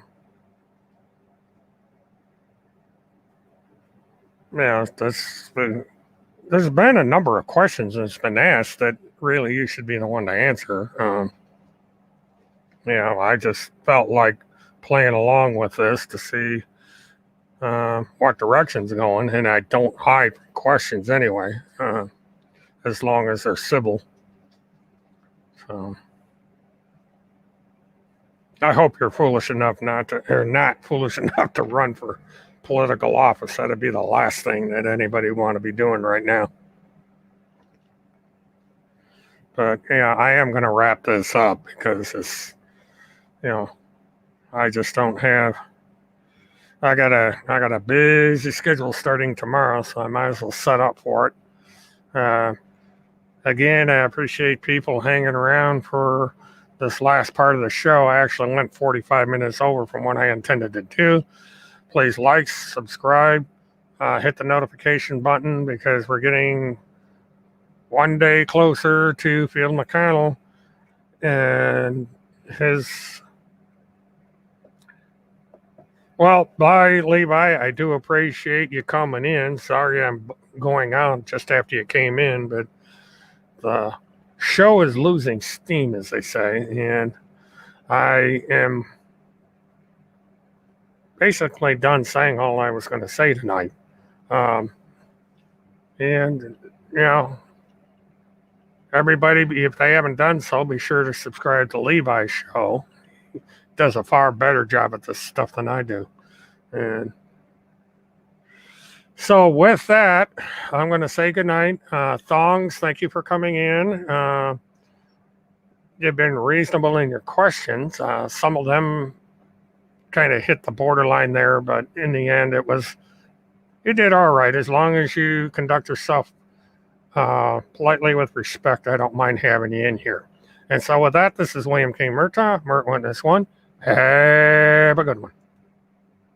been a number of questions that's been asked that really you should be the one to answer. I just felt like playing along with this to see what direction's going, and I don't hide questions anyway, as long as they're civil. So I hope you're not foolish enough to run for political office. That'd be the last thing that anybody would want to be doing right now. But I am going to wrap this up because it's, I just don't have I got a busy schedule starting tomorrow, so I might as well set up for it. Again, I appreciate people hanging around for this last part of the show. I actually went 45 minutes over from what I intended to do. Please like, subscribe, hit the notification button because we're getting one day closer to Phil McConnell and his. Well, bye, Levi. I do appreciate you coming in. Sorry I'm going out just after you came in, but the show is losing steam, as they say, and I am basically done saying all I was going to say tonight. And, you know, everybody, if they haven't done so, be sure to subscribe to Levi's show. He does a far better job at this stuff than I do. And so with that, I'm going to say goodnight. Thongs, thank you for coming in. You've been reasonable in your questions. Some of them kind of hit the borderline there, but in the end, you did all right. As long as you conduct yourself politely with respect, I don't mind having you in here. And so with that, this is William K. Murtaugh, Mert Witness 1. Have a good one.